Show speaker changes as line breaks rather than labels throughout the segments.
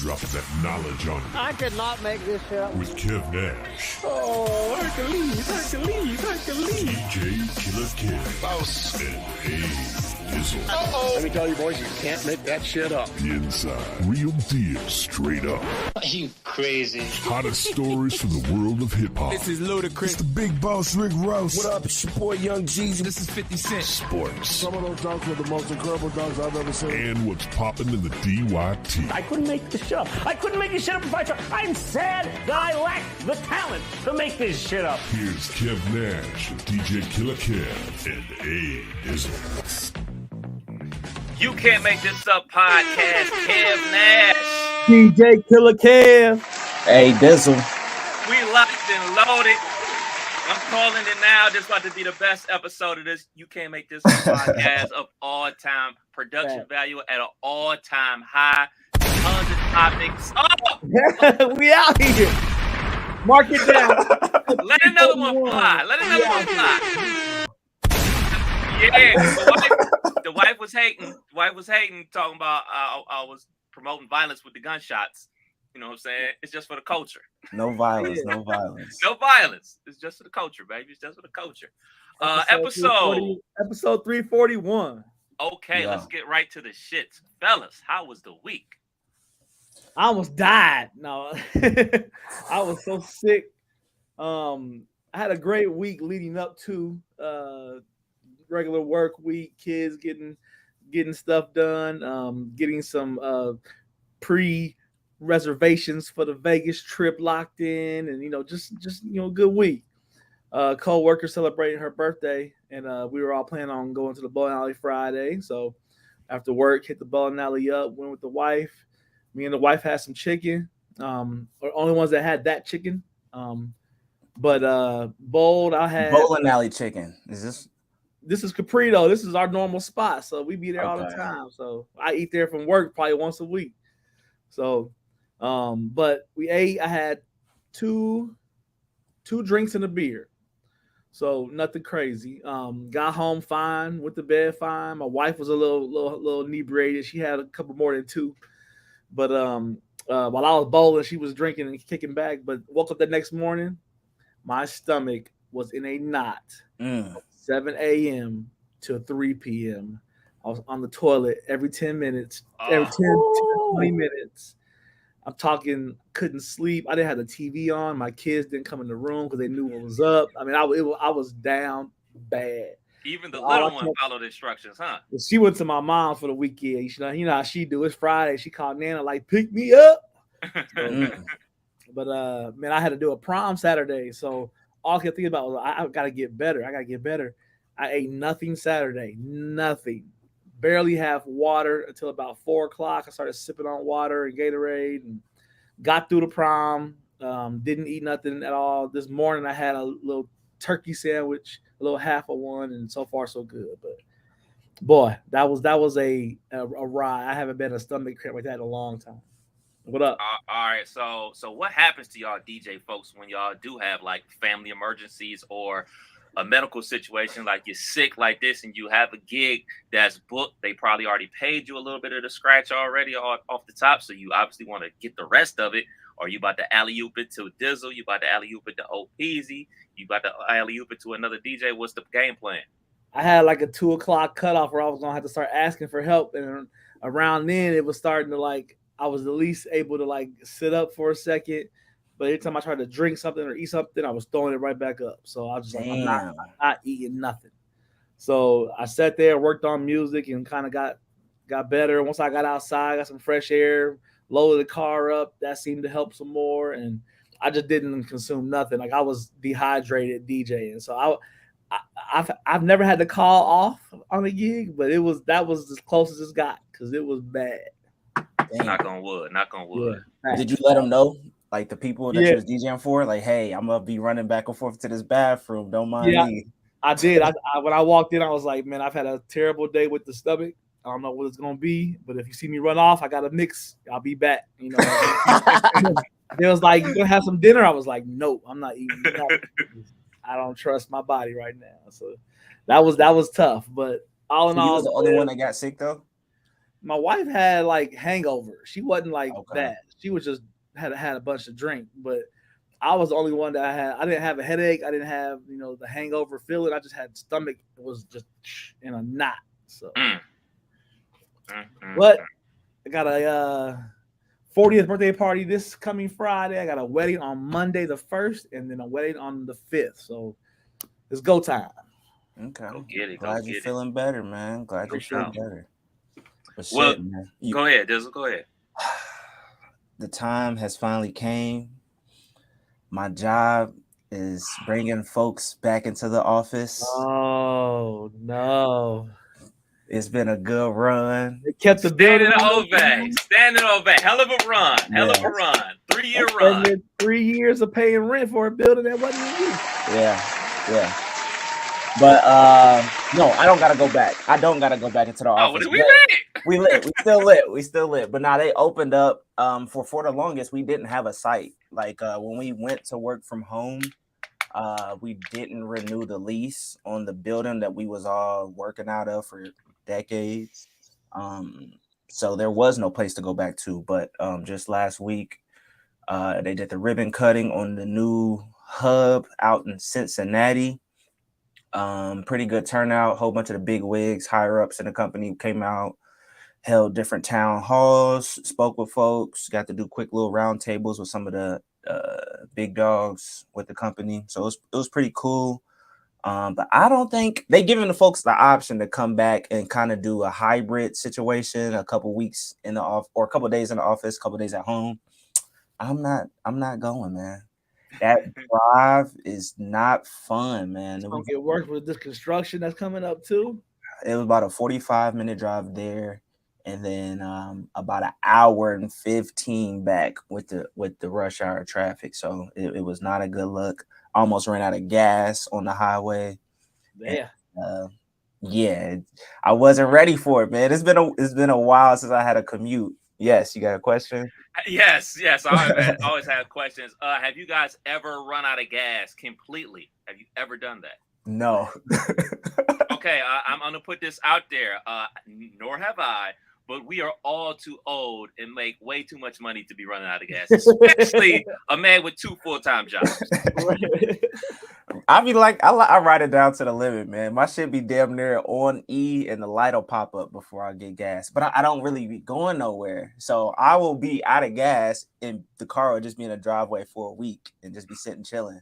dropping that knowledge on you.
I could not make this shit up.
With Kev Nash.
Oh, Hercules.
DJ Killer Kev.
Boss.
And Dizzle.
Uh-oh. Let me tell you, boys, you can't make that shit up.
The Inside. Real deals, straight up.
Are you crazy?
Hottest stories from the world of hip-hop.
This is Ludacris.
It's the big boss, Rick Ross.
What up? It's your boy, Young Jeezy. This is 50 Cent.
Sports.
Some of those dunks were the most incredible dunks I've ever seen.
And what's popping in the DYT.
I couldn't make this shit up. I couldn't make this shit up if I tried. I'm sad that I lack the talent to make this shit up.
Here's Kev Nash, DJ Killer Kev, and A Dizzle.
You Can't Make This Up podcast, Kev Nash.
DJ Killer Kev.
Hey, Dizzle.
We locked and loaded. I'm calling it now. This about to be the best episode of this You Can't Make This Up podcast of all time. Production value at an all-time high. Tons of topics. Oh!
We out here. Mark it down.
Let another one fly. Let another one fly. Yeah, the wife was hating. The wife was hating, talking about I was promoting violence with the gunshots. You know what I'm saying? It's just for the culture.
No violence, no violence.
No violence. It's just for the culture, baby. It's just for the culture. Episode
341.
Okay, let's get right to the shits. Fellas, how was the week?
I almost died. No, I was so sick. I had a great week leading up to regular work week, kids getting stuff done, getting some pre-reservations for the Vegas trip locked in, and just good week. Co-worker celebrating her birthday, and we were all planning on going to the bowling alley Friday. So after work, hit the bowling alley up, went with the wife. Me and the wife had some chicken. We're only ones that had that chicken. But bowled, I had
bowling alley chicken.
This is Caprito. This is our normal spot, so we be there all the time. So I eat there from work probably once a week. So, but we ate. I had two drinks and a beer, so nothing crazy. Got home fine, went to bed fine. My wife was a little inebriated. She had a couple more than two, but while I was bowling, she was drinking and kicking back. But woke up the next morning, my stomach was in a knot. 7 a.m. to 3 p.m. I was on the toilet every 10 minutes, every 20 minutes. I'm talking, couldn't sleep. I didn't have the TV on. My kids didn't come in the room because they knew what was up. I mean, I was down bad.
Even the little one followed instructions, huh?
She went to my mom for the weekend. You know how she do. It's Friday. She called Nana, like, pick me up. But, man, I had to do a prom Saturday, so all I kept thinking about was I got to get better. I ate nothing Saturday, nothing. Barely have water until about 4 o'clock. I started sipping on water and Gatorade and got through the prom. Didn't eat nothing at all. This morning I had a little turkey sandwich, a little half of one, and so far so good. But boy, that was a ride. I haven't been in a stomach cramp like that in a long time. What up?
All right. So what happens to y'all DJ folks when y'all do have like family emergencies or a medical situation, like you're sick like this and you have a gig that's booked? They probably already paid you a little bit of the scratch already off the top, so you obviously want to get the rest of it. Or you about to alley-oop it to Dizzle, you about to alley-oop it to O'Peasy, you about to alley-oop it to another DJ. What's the game plan?
I had like a 2 o'clock cutoff where I was gonna have to start asking for help, and around then it was starting to I was at least able to sit up for a second, but every time I tried to drink something or eat something, I was throwing it right back up. So I was just I'm not eating nothing. So I sat there, worked on music, and kind of got better. Once I got outside, got some fresh air, loaded the car up. That seemed to help some more, and I just didn't consume nothing. I was dehydrated DJing. So I've never had to call off on a gig, but that was as close as it got because it was bad.
Knock on wood.
Yeah.
Did you let them know, like the people that you was DJing for, like, hey, I'm gonna be running back and forth to this bathroom. Don't mind me.
I did. I when I walked in, I was like, man, I've had a terrible day with the stomach. I don't know what it's gonna be, but if you see me run off, I got a mix. I'll be back. It was like, you gonna have some dinner? I was like, nope, I'm not eating. I don't trust my body right now. So that was tough. But all in all,
you was the only one that got sick though.
My wife had like hangover. She wasn't like
Okay.
that. She was just had a bunch of drink, but I was the only one that I didn't have a headache. I didn't have, the hangover feeling. I just had stomach. It was just in a knot. So, but I got a 40th birthday party this coming Friday. I got a wedding on Monday the 1st, and then a wedding on the 5th. So it's go time.
Okay.
Go get it.
Glad you're feeling better, man. Glad you're feeling better. But shit, man.
Go ahead, Dizzle. Go ahead.
The time has finally came. My job is bringing folks back into the office.
Oh, no.
It's been a good run.
They kept the building.
Standing ovation. Hell of a run. Hell of a run. 3-year run.
3 years of paying rent for a building that wasn't in use.
Yeah. But no, I don't gotta go back. I don't gotta go back into the office. We lit. We still lit. But now they opened up. For the longest, we didn't have a site. Like when we went to work from home, we didn't renew the lease on the building that we was all working out of for decades. So there was no place to go back to. But just last week, they did the ribbon cutting on the new hub out in Cincinnati. Pretty good turnout. Whole bunch of the big wigs, higher ups in the company came out, held different town halls, spoke with folks, got to do quick little round tables with some of the big dogs with the company. So it was pretty cool. But I don't think they giving the folks the option to come back and kind of do a hybrid situation, a couple weeks in the off or a couple days in the office, a couple days at home. I'm not going, man. That drive is not fun, man.
It's gonna get worse with this construction that's coming up too.
It was about a 45-minute drive there, and then about an hour and 15 back with the rush hour traffic. So it was not a good look. Almost ran out of gas on the highway.
Yeah.
And, I wasn't ready for it, man. It's been a while since I had a commute. Yes, you got a question?
Yes. I always have questions. Have you guys ever run out of gas completely? Have you ever done that?
No.
Okay, I'm going to put this out there. Nor have I, but we are all too old and make way too much money to be running out of gas, especially a man with 2 full-time jobs.
I be like, I ride it down to the limit, man. My shit be damn near on E and the light will pop up before I get gas. But I don't really be going nowhere. So I will be out of gas and the car will just be in a driveway for a week and just be sitting chilling.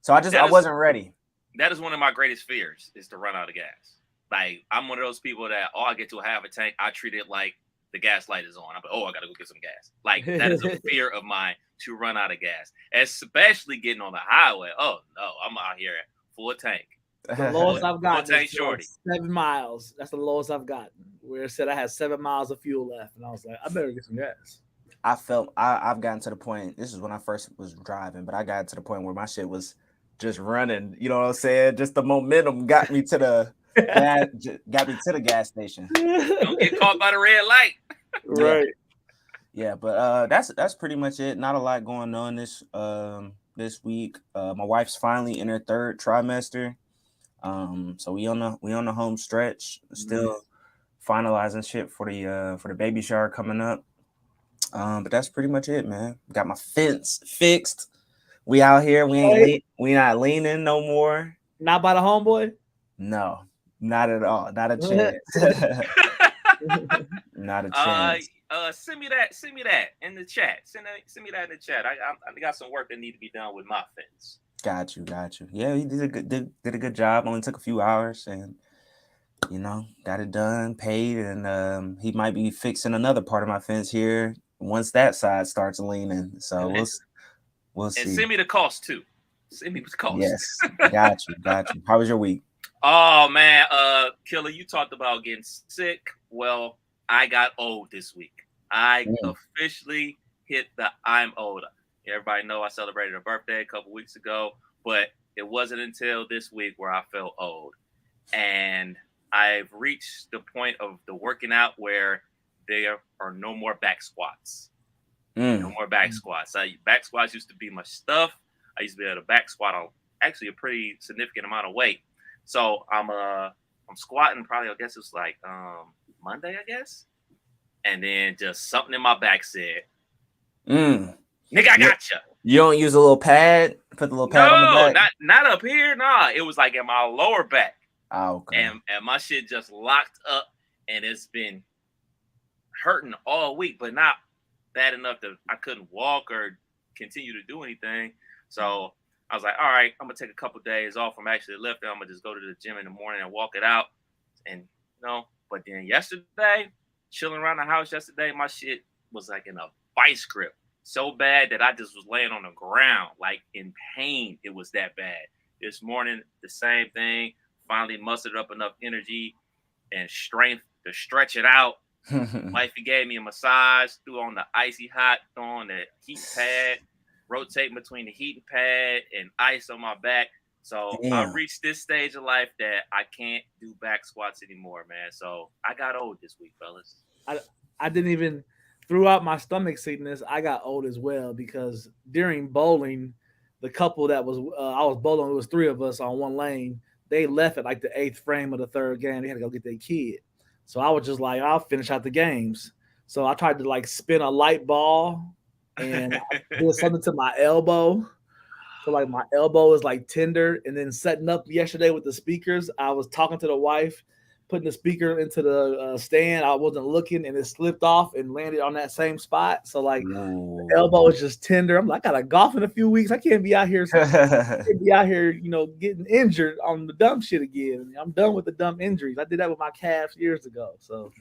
So I wasn't ready.
That is one of my greatest fears, is to run out of gas. Like, I'm one of those people that, I get to half a tank, I treat it like the gas light is on. I'm like, I got to go get some gas. Like, that is a fear of mine, to run out of gas, especially getting on the highway. Oh, no, I'm out here at full tank.
The lowest I've gotten
tank shorty.
7 miles. That's the lowest I've gotten, where it said I had 7 miles of fuel left. And I was like, I better get some gas.
I've gotten to the point, this is when I first was driving, but I got to the point where my shit was just running. You know what I'm saying? Just the momentum got me to the gas station.
Don't get caught by the red light.
Right.
Yeah, but that's pretty much it. Not a lot going on this week. My wife's finally in her 3rd trimester. So we on the home stretch. Still finalizing shit for the baby shower coming up. But that's pretty much it, man. Got my fence fixed. We out here. We not leaning no more.
Not by the homeboy?
No, not at all. Not a chance. Not a chance.
Send me that in the chat. Send me that in the chat. I got some work that need to be done with my fence.
Got you. Yeah, he did a good job. Only took a few hours, and got it done, paid, and he might be fixing another part of my fence here once that side starts leaning. So we'll see.
And send me the cost too. Send me the cost.
Yes, got you. How was your week?
Oh man, Killer, you talked about getting sick. Well, I got old this week. I officially hit the I'm old. Everybody know I celebrated a birthday a couple weeks ago, but it wasn't until this week where I felt old. And I've reached the point of the working out where there are no more back squats. No more back squats. Back squats used to be my stuff. I used to be able to back squat on actually a pretty significant amount of weight. So I'm squatting probably, I guess it's like Monday, I guess. and then just something in my back said,
"Nigga,
I gotcha."
You don't use a little pad? Put the little pad on the back?
not up here. Nah, it was like in my lower back.
Oh, okay.
And my shit just locked up, and it's been hurting all week, but not bad enough that I couldn't walk or continue to do anything. So I was like, all right, I'm gonna take a couple days off from actually lifting. I'm gonna just go to the gym in the morning and walk it out. And but then yesterday, chilling around the house yesterday, my shit was like in a vice grip. So bad that I just was laying on the ground, like in pain. It was that bad. This morning, the same thing. Finally mustered up enough energy and strength to stretch it out. Wifey gave me a massage, threw on the icy hot, threw on the heat pad, rotating between the heating pad and ice on my back. So I reached this stage of life that I can't do back squats anymore, man. So I got old this week, fellas.
I didn't even... Throughout my stomach sickness, I got old as well because during bowling, the couple that was I was bowling, it was 3 of us on one lane. They left at like the 8th frame of the 3rd game. They had to go get their kid. So I was just like, I'll finish out the games. So I tried to like spin a light ball and I did something to my elbow. So like my elbow is like tender. And then setting up yesterday with the speakers, I was talking to the wife, putting the speaker into the stand. I wasn't looking and it slipped off and landed on that same spot. So like the elbow was just tender. I'm like, I gotta golf in a few weeks. I can't be out here, getting injured on the dumb shit again. I'm done with the dumb injuries. I did that with my calves years ago. So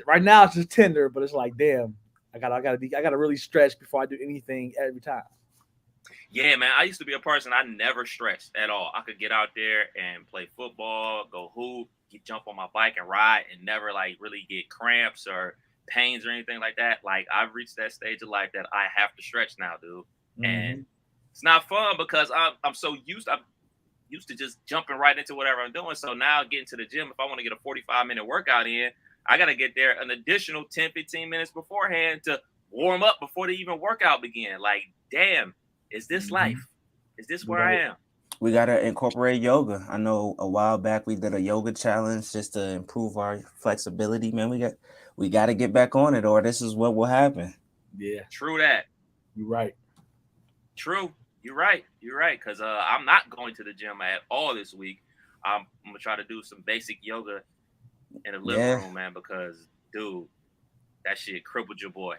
right now it's just tender, but it's like, damn, I gotta really stretch before I do anything every time.
Yeah, man, I used to be a person, I never stretched at all. I could get out there and play football, go hoop, jump on my bike and ride and never like really get cramps or pains or anything like that. Like I've reached that stage of life that I have to stretch now, dude. Mm-hmm. And it's not fun because I'm so used to just jumping right into whatever I'm doing. So now getting to the gym, if I want to get a 45-minute workout in, I got to get there an additional 10, 15 minutes beforehand to warm up before the even workout begin. Like, damn. Is this life? Is this where I am?
We got to incorporate yoga. I know a while back we did a yoga challenge just to improve our flexibility. Man, we got to get back on it or this is what will happen.
Yeah.
True that.
You're right.
True. You're right. Because I'm not going to the gym at all this week. I'm going to try to do some basic yoga in the living room, man, because, dude, that shit crippled your boy.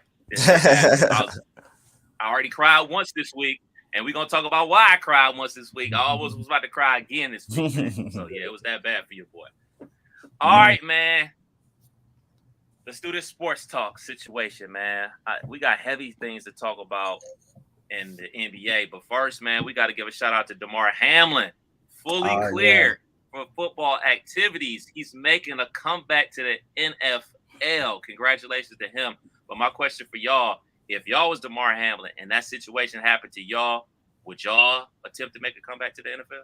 I already cried once this week, and we're going to talk about why I cried once this week. I almost was about to cry again this week. So, yeah, it was that bad for your boy. All right, man. Let's do this sports talk situation, man. We got heavy things to talk about in the NBA. But first, man, we got to give a shout-out to Damar Hamlin. Fully cleared for football activities. He's making a comeback to the NFL. Congratulations to him. But my question for y'all, if y'all was Damar Hamlin and that situation happened to y'all, would y'all attempt to make a comeback to the NFL?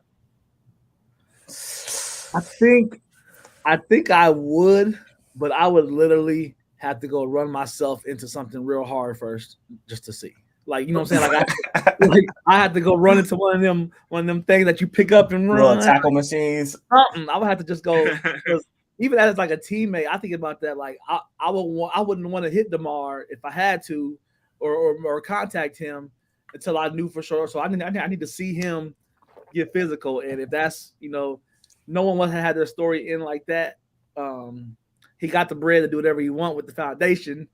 I think I would, but I would literally have to go run myself into something real hard first just to see. Like, you know what I'm saying? I had to go run into one of them things that you pick up and run.
Little tackle machines.
I would have to just go because even as like a teammate, I think about that. Like I wouldn't want to hit Damar if I had to. Or contact him until I knew for sure. So I need to see him get physical. And if that's, no one had their story in like that. He got the bread to do whatever he want with the foundation.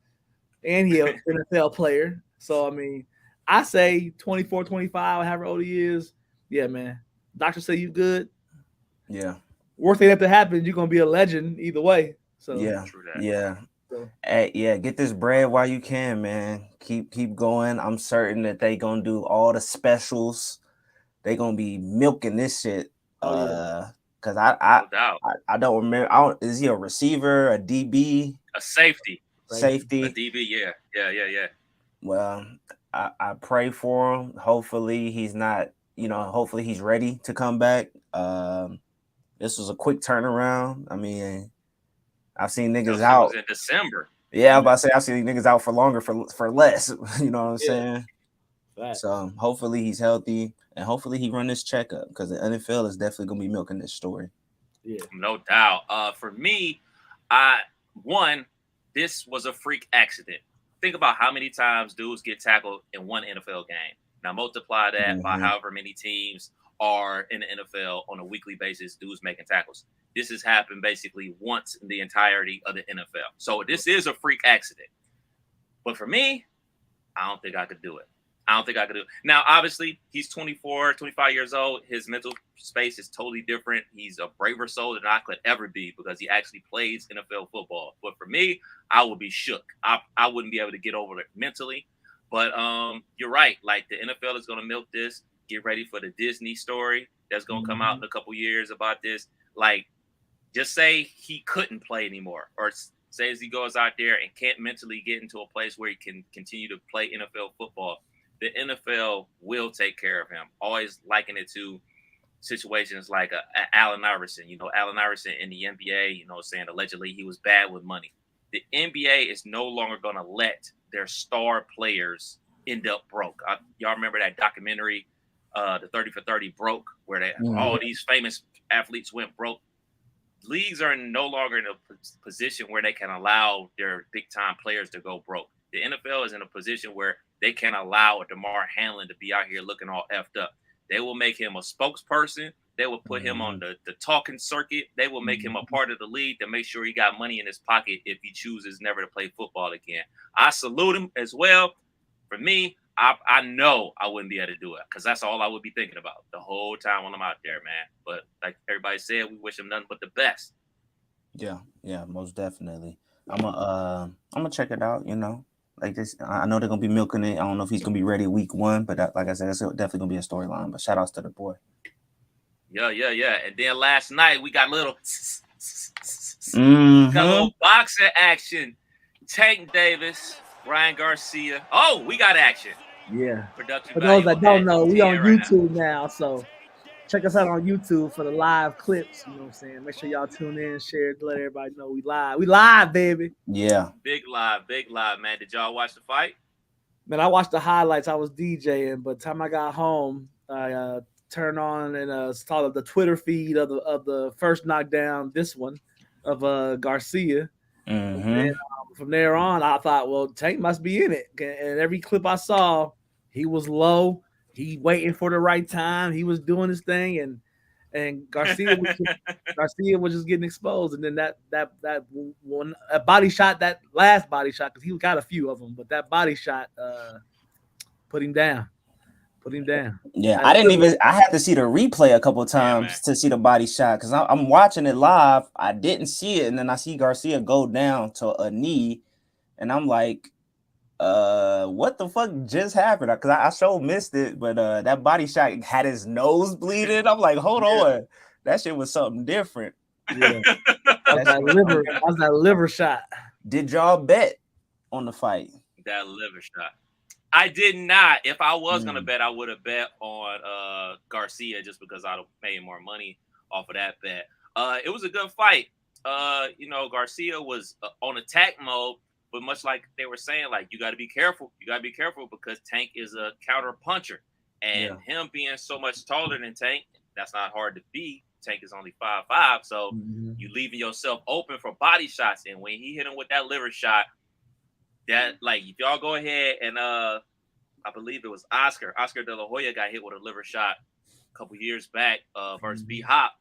And he's an NFL player. So, I mean, I say 24, 25, however old he is. Yeah, man. Doctor say you good.
Yeah.
Worst thing that to happen, you're going to be a legend either way. So
yeah. Hey, get this bread while you can, man. Keep going. I'm certain that they gonna do all the specials. They gonna be milking this shit. Cause I don't remember. Is he a receiver, a DB,
a safety?
A
DB, yeah.
Well, I pray for him. Hopefully he's not. Hopefully he's ready to come back. This was a quick turnaround. I mean. I've seen niggas out
in December.
Yeah, I'm about to say I've seen niggas out for longer for less. You know what I'm saying? Right. So hopefully he's healthy and hopefully he run this checkup because the NFL is definitely gonna be milking this story.
Yeah, no doubt. For me, I this was a freak accident. Think about how many times dudes get tackled in one NFL game. Now multiply that by however many teams are in the NFL on a weekly basis, dudes making tackles. This has happened basically once in the entirety of the NFL. So this is a freak accident. But for me, I don't think I could do it. Now, obviously, he's 24, 25 years old. His mental space is totally different. He's a braver soul than I could ever be because he actually plays NFL football. But for me, I would be shook. I wouldn't be able to get over it mentally. But you're right. Like, the NFL is going to milk this. Get ready for the Disney story that's going to come out in a couple years about this. Like, just say he couldn't play anymore, or say as he goes out there and can't mentally get into a place where he can continue to play NFL football. The NFL will take care of him. Always liken it to situations like Allen Iverson. Allen Iverson in the NBA, saying allegedly he was bad with money. The NBA is no longer going to let their star players end up broke. Y'all remember that documentary, the 30 for 30 broke, where all these famous athletes went broke. Leagues are no longer in a position where they can allow their big-time players to go broke. The NFL is in a position where they can allow DeMar Hamlin to be out here looking all effed up. They will make him a spokesperson. They will put him on the talking circuit. They will make him a part of the league to make sure he got money in his pocket if he chooses never to play football again. I salute him as well. For me, I know I wouldn't be able to do it because that's all I would be thinking about the whole time when I'm out there, man. But like everybody said, we wish him nothing but the best.
Yeah, most definitely. I'm gonna check it out. Like this, I know they're gonna be milking it. I don't know if he's gonna be ready week 1, but like I said, that's definitely gonna be a storyline. But shout outs to the boy.
Yeah. And then last night we got a little boxing action. Tank Davis, Ryan Garcia. Oh, we got action.
Yeah.
Production.
For those that don't know, we on YouTube now, so check us out on YouTube for the live clips. You know what I'm saying? Make sure y'all tune in, share it, let everybody know we live. We live, baby.
Yeah.
Big live, man. Did y'all watch the fight?
Man, I watched the highlights. I was DJing, but time I got home, I turned on and saw the Twitter feed of the first knockdown, this one, of Garcia. And from there on, I thought, well, Tank must be in it. And every clip I saw, he was low. He waiting for the right time. He was doing his thing, and Garcia was just getting exposed. And then that one body shot, that last body shot, because he got a few of them, but that body shot put him down.
Yeah, I had to see the replay a couple of times to see the body shot because I'm watching it live. I didn't see it, and then I see Garcia go down to a knee, and I'm like, what the fuck just happened? Because I sure missed it, but that body shot had his nose bleeding. I'm like, hold on, that shit was something different.
Yeah, that was that liver shot.
Did y'all bet on the fight?
That liver shot. I did not. If I was gonna bet, I would have bet on Garcia just because I'd have paid more money off of that bet. It was a good fight. Garcia was on attack mode, but much like they were saying, like, you got to be careful. You got to be careful because Tank is a counter puncher, and him being so much taller than Tank, that's not hard to beat. Tank is only 5'5", so you leaving yourself open for body shots. And when he hit him with that liver shot, that, like, if y'all go ahead and I believe it was Oscar De La Hoya got hit with a liver shot a couple years back versus B Hop,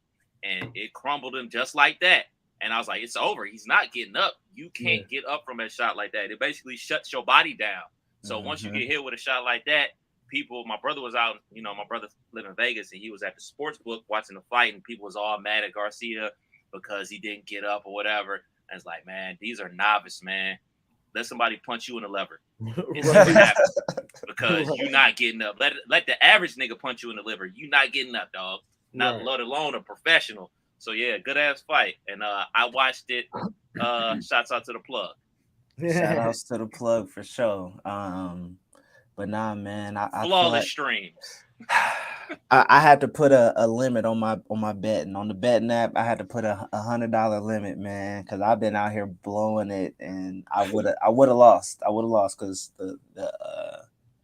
and it crumbled him just like that. And I was like, it's over. He's not getting up. You can't get up from a shot like that. It basically shuts your body down. So once you get hit with a shot like that, my brother was out, my brother lived in Vegas, and he was at the sports book watching the fight, and people was all mad at Garcia because he didn't get up or whatever. And it's like, man, these are novice, man. Let somebody punch you in the liver. Because you're not getting up. Let the average nigga punch you in the liver. You're not getting up, dog. Not let alone a professional. So yeah, good ass fight. And I watched it. Shouts out to the plug.
Shout outs to the plug for sure. But nah, man, I
flawless streams.
I had to put a limit on my betting. On the betting app, I had to put a $100 limit, man, because I've been out here blowing it, and I would have lost. I would have lost because the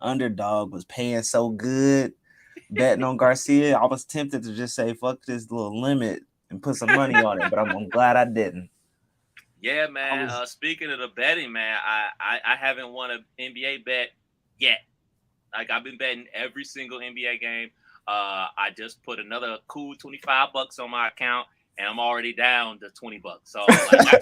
underdog was paying so good. Betting on Garcia, I was tempted to just say fuck this little limit and put some money on it, but I'm glad I didn't.
Yeah, man. Speaking of the betting, man, I haven't won an NBA bet yet. Like I've been betting every single NBA game. I just put another cool $25 on my account, and I'm already down to $20. So like,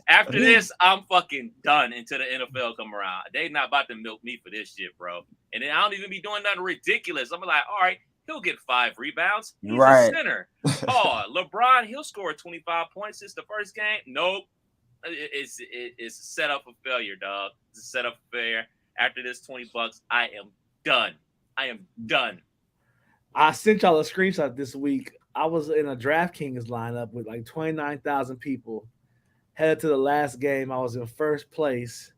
after this, I'm fucking done until the NFL come around. They not about to milk me for this shit, bro. And then I don't even be doing nothing ridiculous. I'm like, all right, he'll get 5 rebounds. He's a center. Oh, LeBron, he'll score 25 points since the first game. Nope. It's a setup for failure, dog. It's a setup for failure. After this $20, I am done. I am done.
I sent y'all a screenshot this week. I was in a DraftKings lineup with like 29,000 people. Headed to the last game. I was in first place,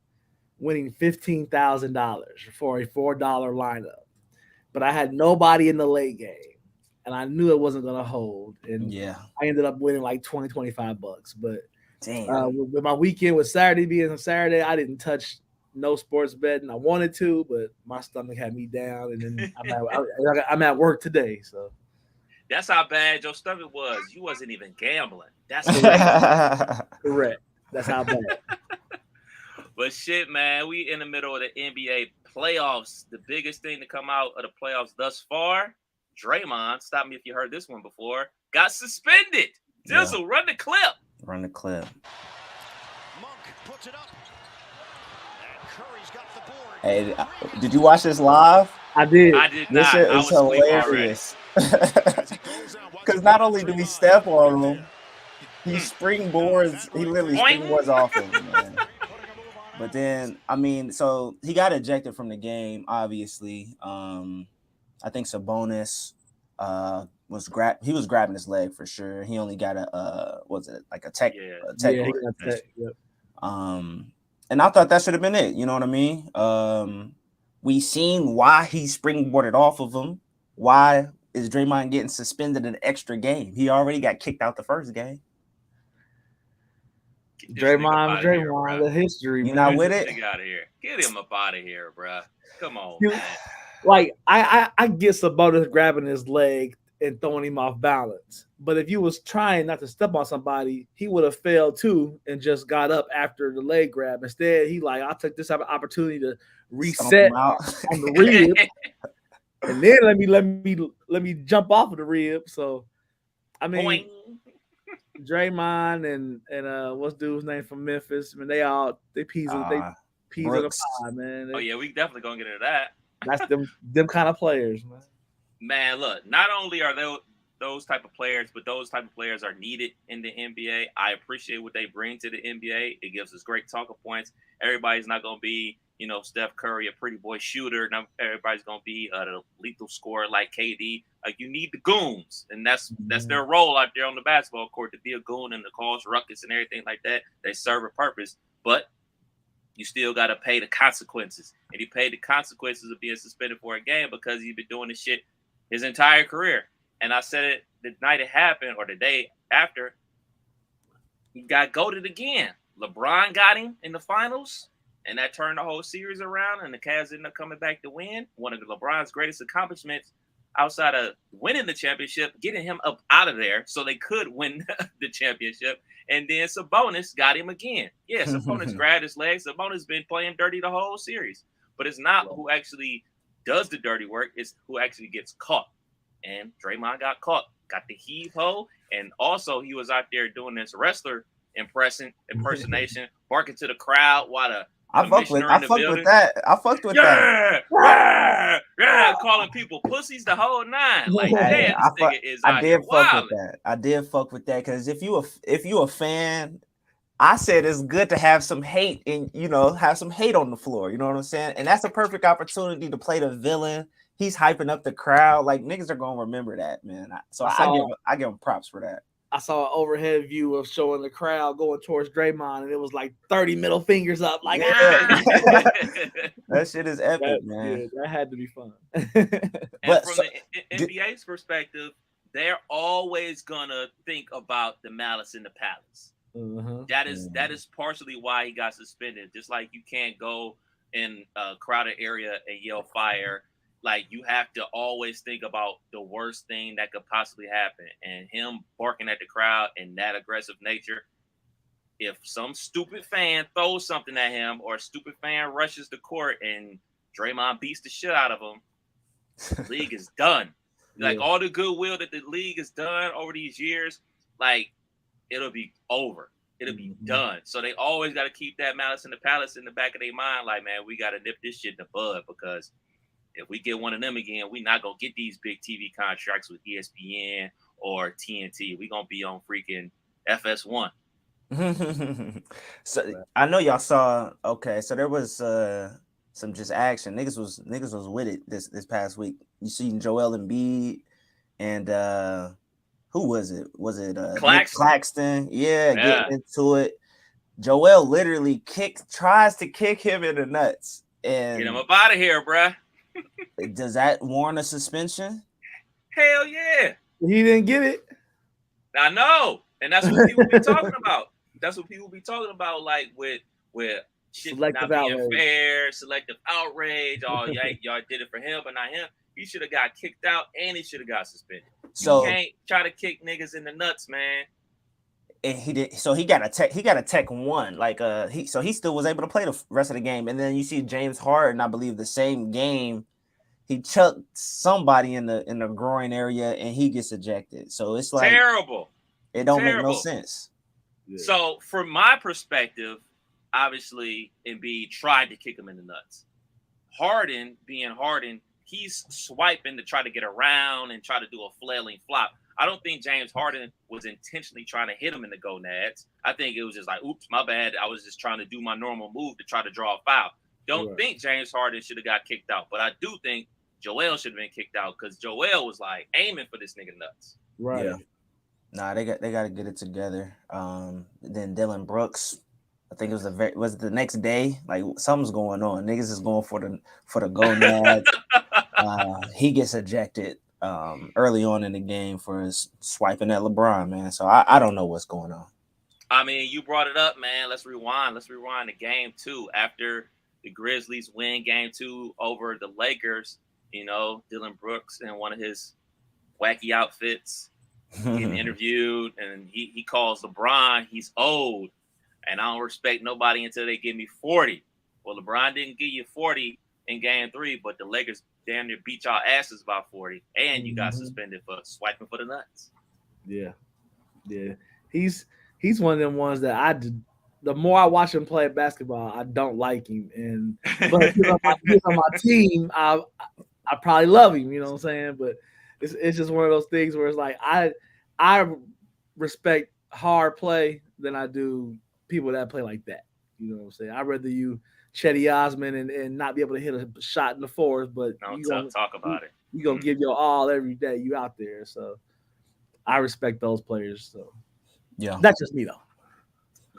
winning $15,000 for a $4 lineup. But I had nobody in the late game, and I knew it wasn't going to hold. And I ended up winning like $20-25. But with my weekend, with Saturday being a Saturday, I didn't touch no sports betting. I wanted to, but my stomach had me down, and then I'm at work today. So
that's how bad your stomach was. You wasn't even gambling. That's
correct. That's how bad.
But shit, man, we in the middle of the NBA playoffs. The biggest thing to come out of the playoffs thus far, Draymond, stop me if you heard this one before, got suspended. Dizzle, run the clip.
Run the clip.
Monk puts it up.
Hey, did you watch this live?
I did.
I did
this
not.
Shit is hilarious. Because not only do we step on him, he springboards. He literally springboards off him, man. But then, I mean, so he got ejected from the game. Obviously, I think Sabonis was grabbing his leg for sure. He only got a tech? And I thought that should have been it. You know what I mean? We seen why he springboarded off of him. Why is Draymond getting suspended an extra game? He already got kicked out the first game.
Draymond, the history.
You not with it?
Get out of here. Get him up out of here, bro. Come on, man.
Like I get Sabonis grabbing his leg and throwing him off balance. But if you was trying not to step on somebody, he would have failed too and just got up after the leg grab. Instead, he I took this opportunity to reset on the rib, and then let me jump off of the rib. So, I mean,
Boing.
Draymond and what's dude's name from Memphis? I mean, they peas in the pie, man.
Oh yeah, we definitely gonna get into that.
That's them kind of players, man.
Man, look, not only are those type of players, but those type of players are needed in the NBA. I appreciate what they bring to the NBA. It gives us great talking points. Everybody's not going to be, Steph Curry, a pretty boy shooter. Not everybody's going to be a lethal scorer like KD. Like, you need the goons, and that's their role out there on the basketball court, to be a goon and to cause ruckus and everything like that. They serve a purpose, but you still got to pay the consequences. And he paid the consequences of being suspended for a game because he's been doing this shit his entire career. And I said it the night it happened or the day after. He got goated again. LeBron got him in the finals, and that turned the whole series around, and the Cavs ended up coming back to win. One of LeBron's greatest accomplishments outside of winning the championship, getting him up out of there so they could win the championship. And then Sabonis got him again. Yeah, Sabonis grabbed his legs. Sabonis been playing dirty the whole series. But it's not who actually does the dirty work, it's who actually gets caught. And Draymond got caught, got the heave ho, and also he was out there doing this wrestler impersonation, barking to the crowd while the
I fucked with that. I fucked with that.
Yeah, calling people pussies the whole nine. Like, damn, this nigga is out here wilding.
I did fuck with that because if you a fan, I said it's good to have some hate and have some hate on the floor. You know what I'm saying? And that's a perfect opportunity to play the villain. He's hyping up the crowd. Like, niggas are gonna remember that, man. I give him props for that.
I saw an overhead view of showing the crowd going towards Draymond, and it was like 30 middle fingers up. Like,
that shit is epic, man.
Yeah, that had to be fun.
But from the NBA's perspective, they're always gonna think about the malice in the palace.
Mm-hmm.
That is partially why he got suspended. Just like you can't go in a crowded area and yell fire. Like, you have to always think about the worst thing that could possibly happen. And him barking at the crowd in that aggressive nature, if some stupid fan throws something at him or a stupid fan rushes the court and Draymond beats the shit out of him, the league is done. Like all the goodwill that the league has done over these years, like it'll be over. It'll be done. So they always got to keep that malice in the palace in the back of their mind. Like, man, we got to nip this shit in the bud, because if we get one of them again, we not going to get these big TV contracts with ESPN or TNT. We going to be on freaking FS1.
So I know y'all saw, okay, so there was some just action. Niggas was with it this past week. You seen Joel Embiid and who was it? Was it Claxton? Yeah, getting into it. Joel literally tries to kick him in the nuts. And
get him up out of here, bruh.
Does that warrant a suspension?
Hell yeah.
He didn't get it.
I know. And that's what people be talking about. That's what people be talking about, like with shit
Selective
not being
outrage.
fair, selective outrage. Oh, y'all did it for him, but not him. He should have got kicked out and he should have got suspended.
So
you can't try to kick niggas in the nuts, man.
And he did. So he got a tech one. Like he still was able to play the rest of the game. And then you see James Harden, I believe the same game, he chucked somebody in the groin area and he gets ejected. So it's like
terrible.
It don't make no sense.
Yeah. So from my perspective, obviously Embiid tried to kick him in the nuts. Harden, being Harden, he's swiping to try to get around and try to do a flailing flop. I don't think James Harden was intentionally trying to hit him in the gonads. I think it was just like, oops, my bad. I was just trying to do my normal move to try to draw a foul. Don't think James Harden should have got kicked out, but I do think Joel should have been kicked out because Joel was like aiming for this nigga nuts.
Right. Yeah.
Nah, they got to get it together. Then Dillon Brooks, I think it was the next day. Like something's going on. Niggas is going for the gonads. He gets ejected early on in the game for his swiping at LeBron, man. So I don't know what's going on.
I mean, you brought it up, man. Let's rewind. Let's rewind to game 2 after the Grizzlies win game 2 over the Lakers. You know, Dillon Brooks in one of his wacky outfits getting interviewed, and he calls LeBron, he's old, and I don't respect nobody until they give me 40. Well, LeBron didn't give you 40 in game 3, but the Lakers damn near beat y'all asses by 40, and you got suspended for swiping for the nuts.
Yeah. He's one of them ones that the more I watch him play basketball, I don't like him, but he's on my team, I probably love him. You know what I'm saying? But it's just one of those things where it's like I respect hard play than I do people that play like that. You know what I'm saying? I'd rather you Chetty Osman and not be able to hit a shot in the fourth, but
talk about it.
You're gonna give your all every day you out there. So I respect those players. So
yeah,
that's just me though.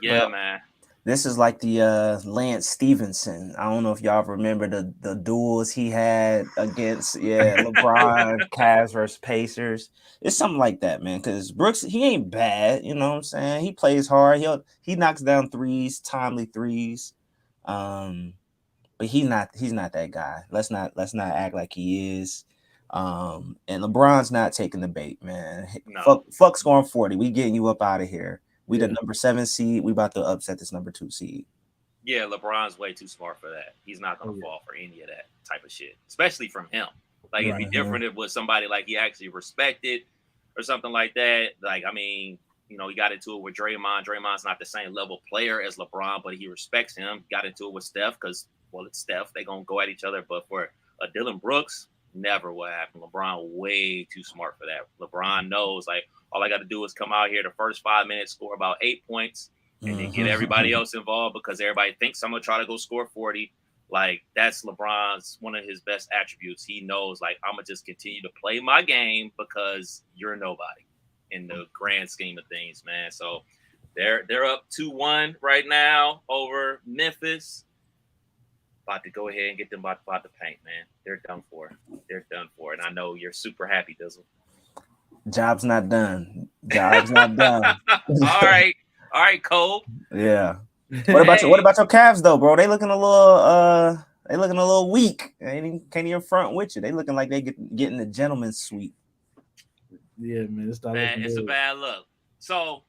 Yeah, man.
This is like the Lance Stevenson. I don't know if y'all remember the duels he had against LeBron, Cavs versus Pacers. It's something like that, man. Because Brooks, he ain't bad, you know what I'm saying? He plays hard. He knocks down threes, timely threes. But he's not that guy. Let's not act like he is. And LeBron's not taking the bait, man. No. Fuck scoring 40. We getting you up out of here. We the number 7 seed. We about to upset this number 2 seed.
Yeah, LeBron's way too smart for that. He's not going to fall for any of that type of shit, especially from him. Like, it'd be different if it was somebody like he actually respected or something like that. Like, I mean, you know, he got into it with Draymond. Draymond's not the same level player as LeBron, but he respects him. Got into it with Steph because, well, it's Steph. They're going to go at each other. But for Dillon Brooks, never what happened. LeBron way too smart for that. LeBron knows, like, all I got to do is come out here the first 5 minutes, score about 8 points, and then get everybody else involved because everybody thinks I'm going to try to go score 40. Like, that's LeBron's one of his best attributes. He knows, like, I'm going to just continue to play my game because you're nobody in the grand scheme of things, man. So they're up 2-1 right now over Memphis. About to go ahead and get them about the paint, man. They're done for. They're done for. And I know you're super happy, Dizzle.
Job's not done. Job's not done.
All right, Cole.
Yeah. What about your Cavs though, bro? They looking a little weak. They can't even front with you. They looking like they getting the gentleman's suite.
Yeah, man.
It's a bad look. So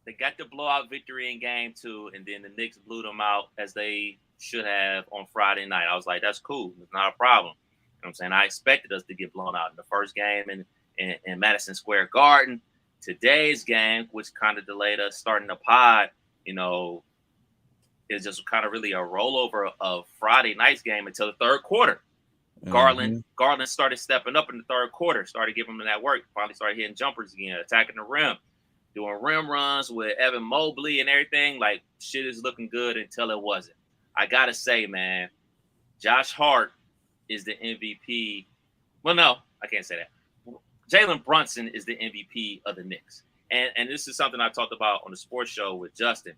They got the blowout victory in game 2, and then the Knicks blew them out as they should have on Friday night. I was like, that's cool. It's not a problem. You know what I'm saying? I expected us to get blown out in the first game in Madison Square Garden. Today's game, which kind of delayed us starting the pod, you know, is just kind of really a rollover of Friday night's game until the third quarter. Garland started stepping up in the third quarter, started giving them that work, finally started hitting jumpers again, attacking the rim, doing rim runs with Evan Mobley and everything. Like, shit is looking good until it wasn't. I got to say, man, Josh Hart is the MVP. Well, no, I can't say that. Jalen Brunson is the MVP of the Knicks. And this is something I talked about on the sports show with Justin.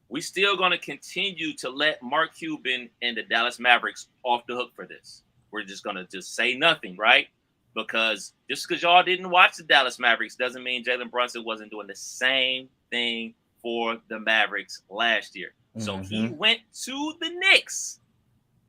We still going to continue to let Mark Cuban and the Dallas Mavericks off the hook for this. We're just going to just say nothing, right? Because just because y'all didn't watch the Dallas Mavericks doesn't mean Jalen Brunson wasn't doing the same thing for the Mavericks last year. So he went to the Knicks,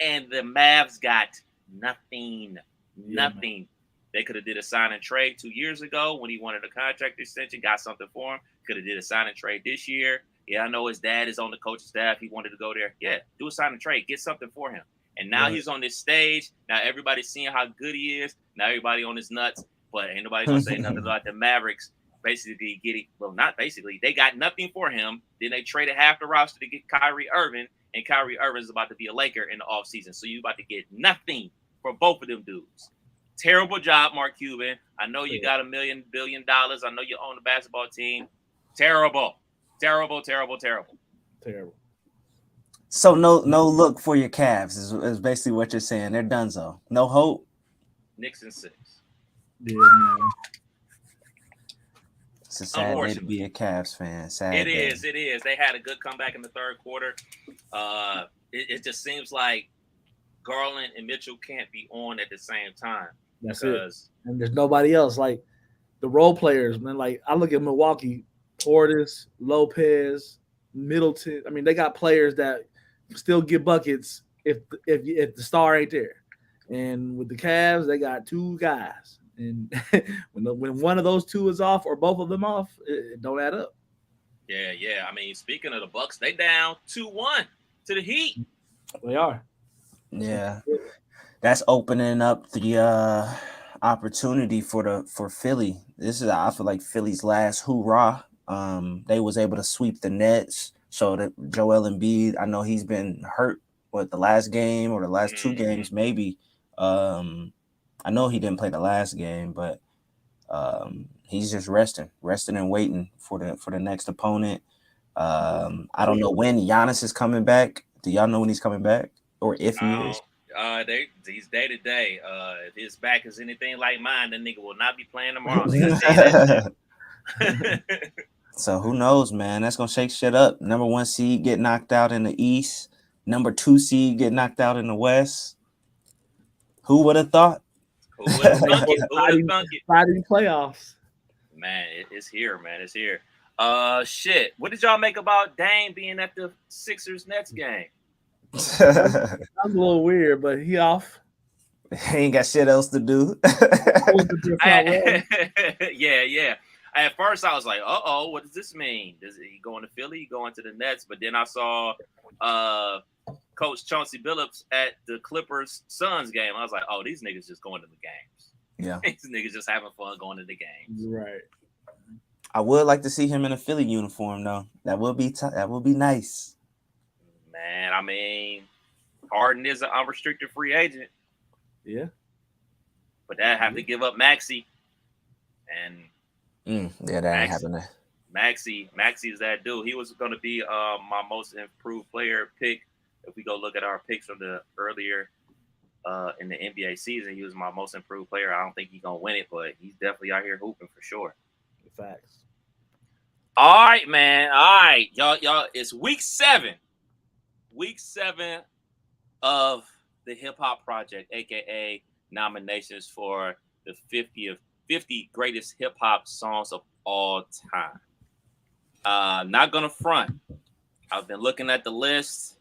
and the Mavs got nothing. Nothing. They could have did a sign and trade 2 years ago when he wanted a contract extension, got something for him. Could have did a sign and trade this year. Yeah, I know his dad is on the coaching staff. He wanted to go there. Yeah, do a sign and trade. Get something for him. And now he's on this stage. Now everybody's seeing how good he is. Now everybody on his nuts. But ain't nobody going to say nothing about the Mavericks basically getting – well, not basically. They got nothing for him. Then they traded half the roster to get Kyrie Irving. And Kyrie Irving is about to be a Laker in the offseason. So you about to get nothing for both of them dudes. Terrible job, Mark Cuban. I know you got $1 billion. I know you own the basketball team. Terrible. Terrible.
So no look for your Cavs is basically what you're saying. They're donezo. No hope.
Knicks in 6.
Yeah, man.
It's a sad day to be a Cavs fan.
It is. They had a good comeback in the third quarter. It just seems like Garland and Mitchell can't be on at the same time.
That's it. And there's nobody else. Like the role players, man. Like I look at Milwaukee, Portis, Lopez, Middleton. I mean, they got players that still get buckets if the star ain't there. And with the Cavs, they got 2 guys. And when one of those 2 is off or both of them off, it don't add up.
Yeah. I mean, speaking of the Bucks, they down 2-1 to the Heat.
They are.
Yeah. That's opening up the opportunity for Philly. This is, I feel like, Philly's last hoorah. They was able to sweep the Nets. So that Joel Embiid, I know he's been hurt with the last game or the last 2 games, maybe. I know he didn't play the last game, but he's just resting and waiting for the next opponent. I don't know when Giannis is coming back. Do y'all know when he's coming back or if he is?
He's day to day. If his back is anything like mine, the nigga will not be playing tomorrow.
So who knows, man? That's gonna shake shit up. Number 1 seed get knocked out in the East. Number 2 seed get knocked out in the West. Who would have thought?
Who would have thunk it?
Friday playoffs.
Man, it's here, man. It's here. Shit. What did y'all make about Dame being at the Sixers Nets game?
That was a little weird, but he off.
He ain't got shit else to do.
Yeah. At first, I was like, "Uh-oh, what does this mean? Does he going to Philly? He going to the Nets?" But then I saw Coach Chauncey Billups at the Clippers Suns game. I was like, "Oh, these niggas just going to the games.
Yeah,
these niggas just having fun going to the games."
Right.
I would like to see him in a Philly uniform, though. That would be nice.
Man, I mean, Harden is an unrestricted free agent.
Yeah,
but that have to give up Maxey, and
that ain't happening.
Maxey is that dude. He was going to be my most improved player pick. If we go look at our picks from the earlier in the NBA season, he was my most improved player. I don't think he's gonna win it, but he's definitely out here hooping for sure.
Facts.
All right, man. All right, y'all. It's week 7. Week 7 of the Hip Hop Project, aka nominations for the 50 greatest hip hop songs of all time. Not gonna front. I've been looking at the list,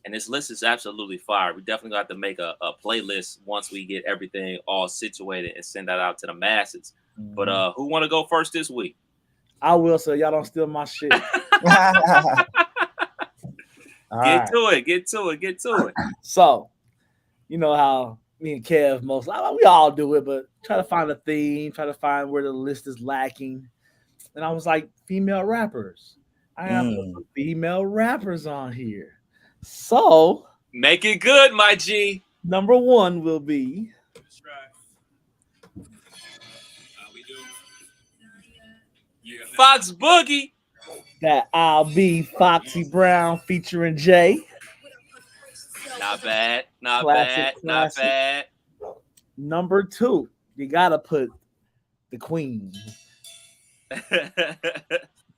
and this list is absolutely fire. We definitely got to make a playlist once we get everything all situated and send that out to the masses. But who want to go first this week?
I will, so y'all don't steal my shit.
Get to it.
So, you know how me and Kev we all do it, but try to find a theme, try to find where the list is lacking. And I was like, female rappers. I have some female rappers on here. So
make it good, my G.
Number 1 will be
Fox Boogie.
that I'll Be Foxy Brown featuring Jay.
Not bad.
Classic.
Not bad.
Number 2, you gotta put the Queen.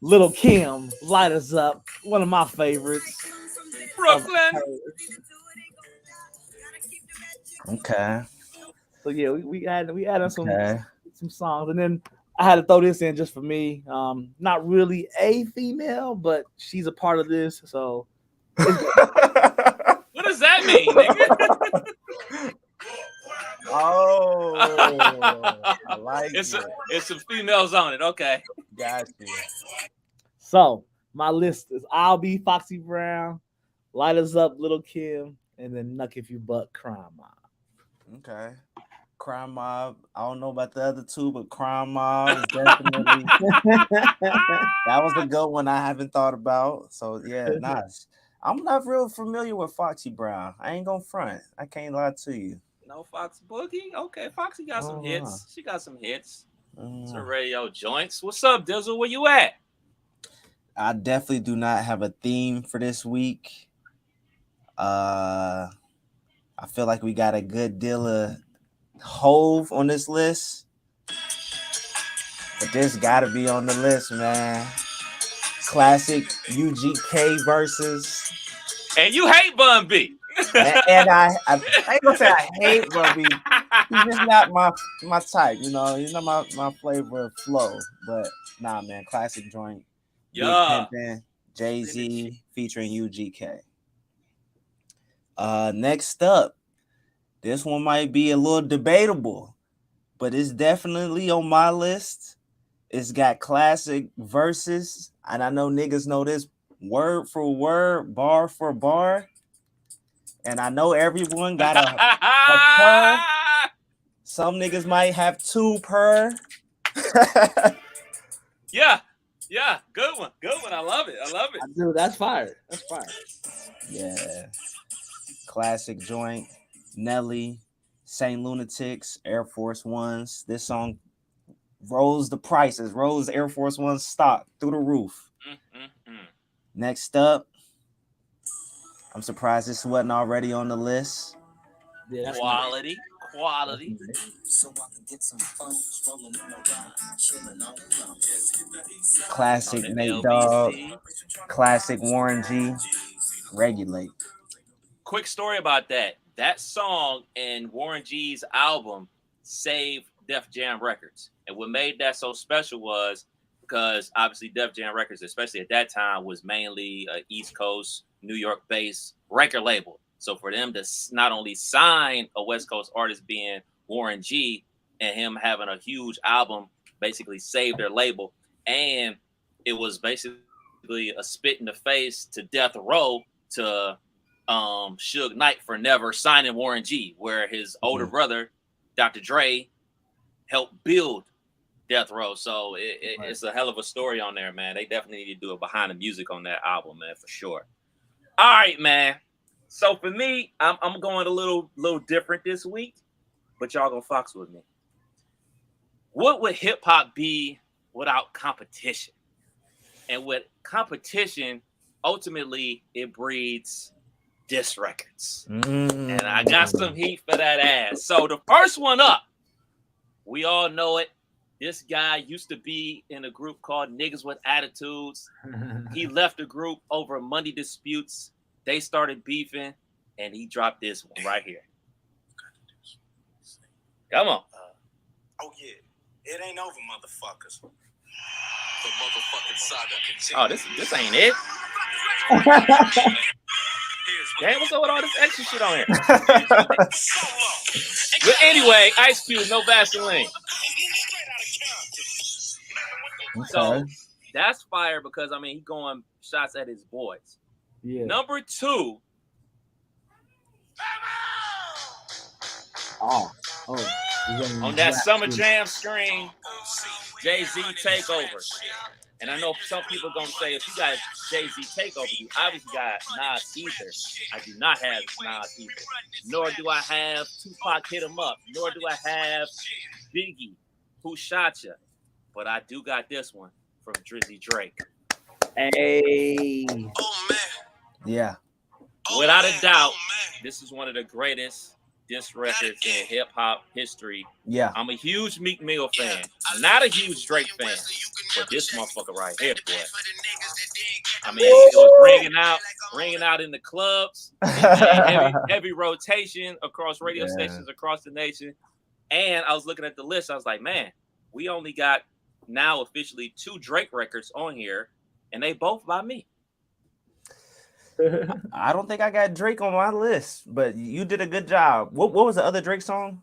Little Kim, Light Us Up, one of my favorites.
Brooklyn.
Okay.
So yeah, we added some songs, and then I had to throw this in just for me. Not really a female, but she's a part of this. So
what does that mean, nigga?
Oh, I like
it's some females on it. Okay.
Got you.
So my list is I'll Be Foxy Brown, Light Us Up, Little Kim, and then Nuck If You Buck, Crime Mob.
Okay. Crime Mob. I don't know about the other two, but Crime Mob is definitely that was a good one I haven't thought about. So yeah, nice. I'm not real familiar with Foxy Brown. I ain't gonna front. I can't lie to you.
No Fox Boogie? Okay, Foxy got some hits. She got some hits. Some radio joints. What's up, Dizzle? Where you at?
I definitely do not have a theme for this week. I feel like we got a good deal of Hove on this list. But this gotta be on the list, man. Classic UGK versus.
And you hate Bun B.
and I ain't gonna say I hate Bun B. He's just not my type, you know. He's not my flavor of flow. But nah, man, classic joint.
Yeah.
Jay-Z featuring UGK. Next up, this one might be a little debatable, but it's definitely on my list. It's got classic verses, and I know niggas know this word for word, bar for bar. And I know everyone got a per. Some niggas might have 2 per.
Yeah, good one. I love it.
Dude, that's fire.
Yeah. Classic joint. Nelly, Saint Lunatics, Air Force Ones. This song rose Air Force One stock through the roof. Next up, I'm surprised this wasn't already on the list.
Yeah, quality.
So I can get some fun rolling in the ride, chilling on the
Classic Nate Dogg, classic Warren G. Regulate.
Quick story about that. That song and Warren G's album saved Def Jam Records. And what made that so special was because obviously Def Jam Records, especially at that time, was mainly East Coast, New York-based record label. So for them to not only sign a West Coast artist being Warren G and him having a huge album basically saved their label. And it was basically a spit in the face to Death Row to Suge Knight for never signing Warren G, where his older brother, Dr. Dre, helped build Death Row. So it's a hell of a story on there, man. They definitely need to do a behind the music on that album, man, for sure. All right, man. So for me, I'm going a little different this week, but y'all gonna fox with me. What would hip hop be without competition? And with competition, ultimately it breeds diss records. And I got some heat for that ass. So the first one up, we all know it. This guy used to be in a group called Niggas with Attitudes. He left the group over money disputes. They started beefing, and he dropped this one right here. Come on.
Oh, yeah. It ain't over, motherfuckers. The motherfucking saga continues.
Oh, this ain't it. Damn, what's up with all this extra shit on here? But anyway, Ice Cube, no Vaseline.
Okay.
So That's fire because I mean, he going shots at his boys.
Yeah.
Number 2. On that Summer Jam screen, Jay-Z Takeover. And I know some people are going to say, if you got Jay-Z Takeover, you obviously got Nas Ether. I do not have Nas Ether. Nor do I have Tupac Hit 'Em Up. Nor do I have Biggie, Who Shot Ya. But I do got this one from Drizzy Drake.
Hey.
Oh, man.
Yeah.
Without a doubt, this is one of the greatest diss records in hip-hop history.
Yeah.
I'm a huge Meek Mill fan. I'm not a huge Drake fan. But this motherfucker right here, boy. I mean, it was ringing out in the clubs, heavy rotation across radio stations across the nation. And I was looking at the list. I was like, man, we only got now officially 2 Drake records on here, and they both by me.
I don't think I got Drake on my list, but you did a good job. What was the other Drake song?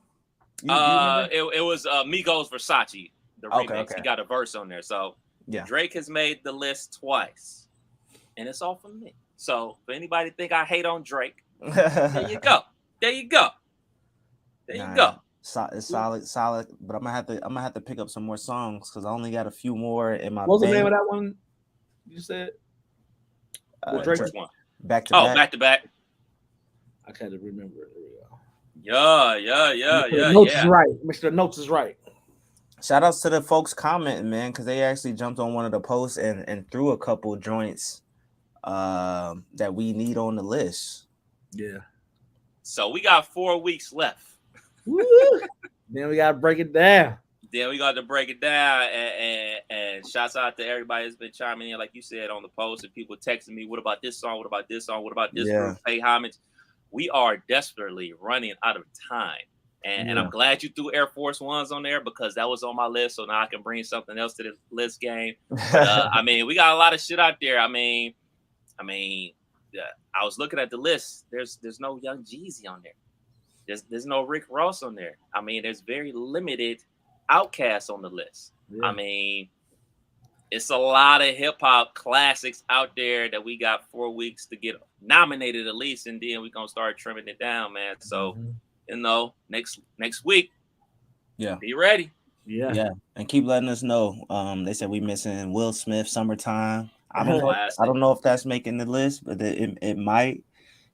You it was Migos Versace, the remix.
Okay.
He got a verse on there. So
yeah,
Drake has made the list twice, and it's all from me. So if anybody think I hate on Drake, there you go. There you go. There you go.
It's solid. But I'm gonna have to pick up some more songs because I only got a few more in my.
What's the name of that one? You said
Drake's one.
Back to back.
Back to back.
I can't remember it. There we go.
Yeah.
Notes is right. Mr. Notes is right.
Shout outs to the folks commenting, man, because they actually jumped on one of the posts and threw a couple joints that we need on the list.
Yeah.
So we got 4 weeks left.
Woo! Then we gotta break it down.
Then we got to break it down, and shouts out to everybody that's been chiming in, like you said, on the post, and people texting me, what about this song? What about this song? What about this group? Pay homage. We are desperately running out of time. And I'm glad you threw Air Force Ones on there because that was on my list, so now I can bring something else to the list game. I mean, we got a lot of shit out there. I mean, I was looking at the list. There's no Young Jeezy on there. There's no Rick Ross on there. I mean, there's very limited Outkast on the list. Yeah. I mean, it's a lot of hip hop classics out there that we got 4 weeks to get nominated at least, and then we're gonna start trimming it down, man. So, you know, next week, be ready.
Yeah,
and keep letting us know. They said we missing Will Smith, Summertime. I don't know if that's making the list, but it might.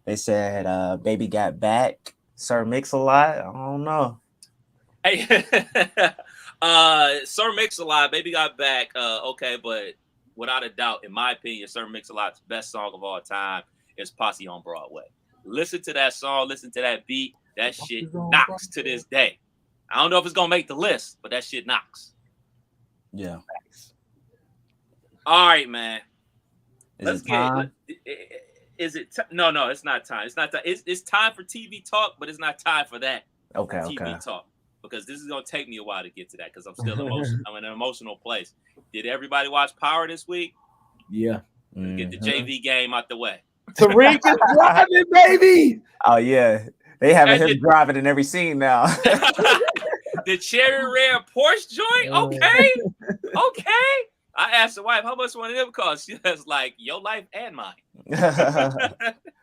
They said Baby Got Back, Sir Mix-a-Lot. I don't know.
Hey, Sir Mix-a-Lot, Baby Got Back. Okay, but without a doubt, in my opinion, Sir Mix-a-Lot's best song of all time is Posse on Broadway. Listen to that song, listen to that beat. That shit knocks to this day. I don't know if it's gonna make the list, but that shit knocks.
Yeah.
All right, man.
Let's get.
Is it? No, it's not time. It's not time. It's time for TV talk, but it's not time for that.
Okay.
TV talk, because this is gonna take me a while to get to that because I'm still emotional. I'm in an emotional place. Did everybody watch Power this week?
Yeah.
Get the JV game out the way.
Tariq is driving, baby.
Oh yeah, they having him driving in every scene now.
The cherry red Porsche joint. Okay. I asked the wife how much one of them cost. She was like, "Your life and mine."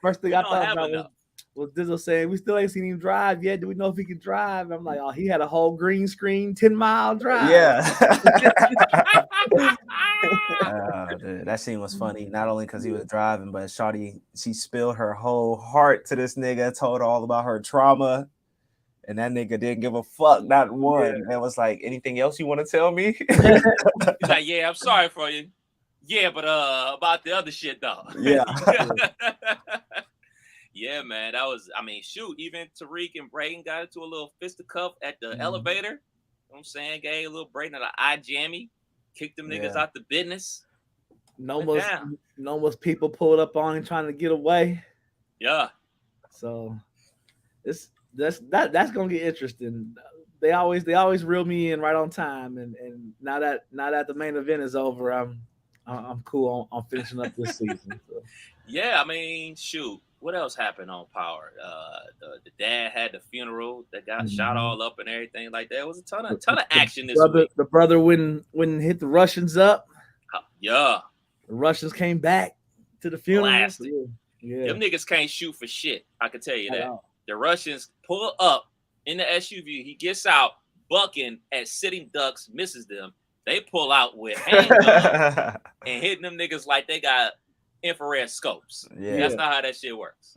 First thing I thought about was Dizzle saying, "We still ain't seen him drive yet. Do we know if he can drive?" I'm like, "Oh, he had a whole green screen 10-mile drive."
Yeah. Dude, that scene was funny. Not only because he was driving, but Shawty, she spilled her whole heart to this nigga, told all about her trauma. And that nigga didn't give a fuck, not one. And was like, anything else you want to tell me?
He's like, yeah, I'm sorry for you. Yeah, but about the other shit though.
Yeah.
Yeah, man. That was, I mean, shoot, even Tariq and Brayden got into a little fisticuff at the elevator. You know what I'm saying? Gave a little Brayden an eye jammy, kicked them niggas out the business.
No most people pulled up on him trying to get away.
Yeah.
So that's gonna get interesting. They always reel me in right on time, and now that the main event is over, I'm cool on finishing up this season. So.
Yeah, I mean, shoot, what else happened on Power? The dad had the funeral that got shot all up and everything like that. It was a ton of action this week.
The brother wouldn't hit the Russians up.
Yeah.
The Russians came back to the funeral.
Yeah. Them niggas can't shoot for shit. I can tell you that.
Wow.
The Russians pull up in the SUV. He gets out, bucking at sitting ducks, misses them. They pull out with handguns and hitting them niggas like they got infrared scopes. Yeah. That's not how that shit works.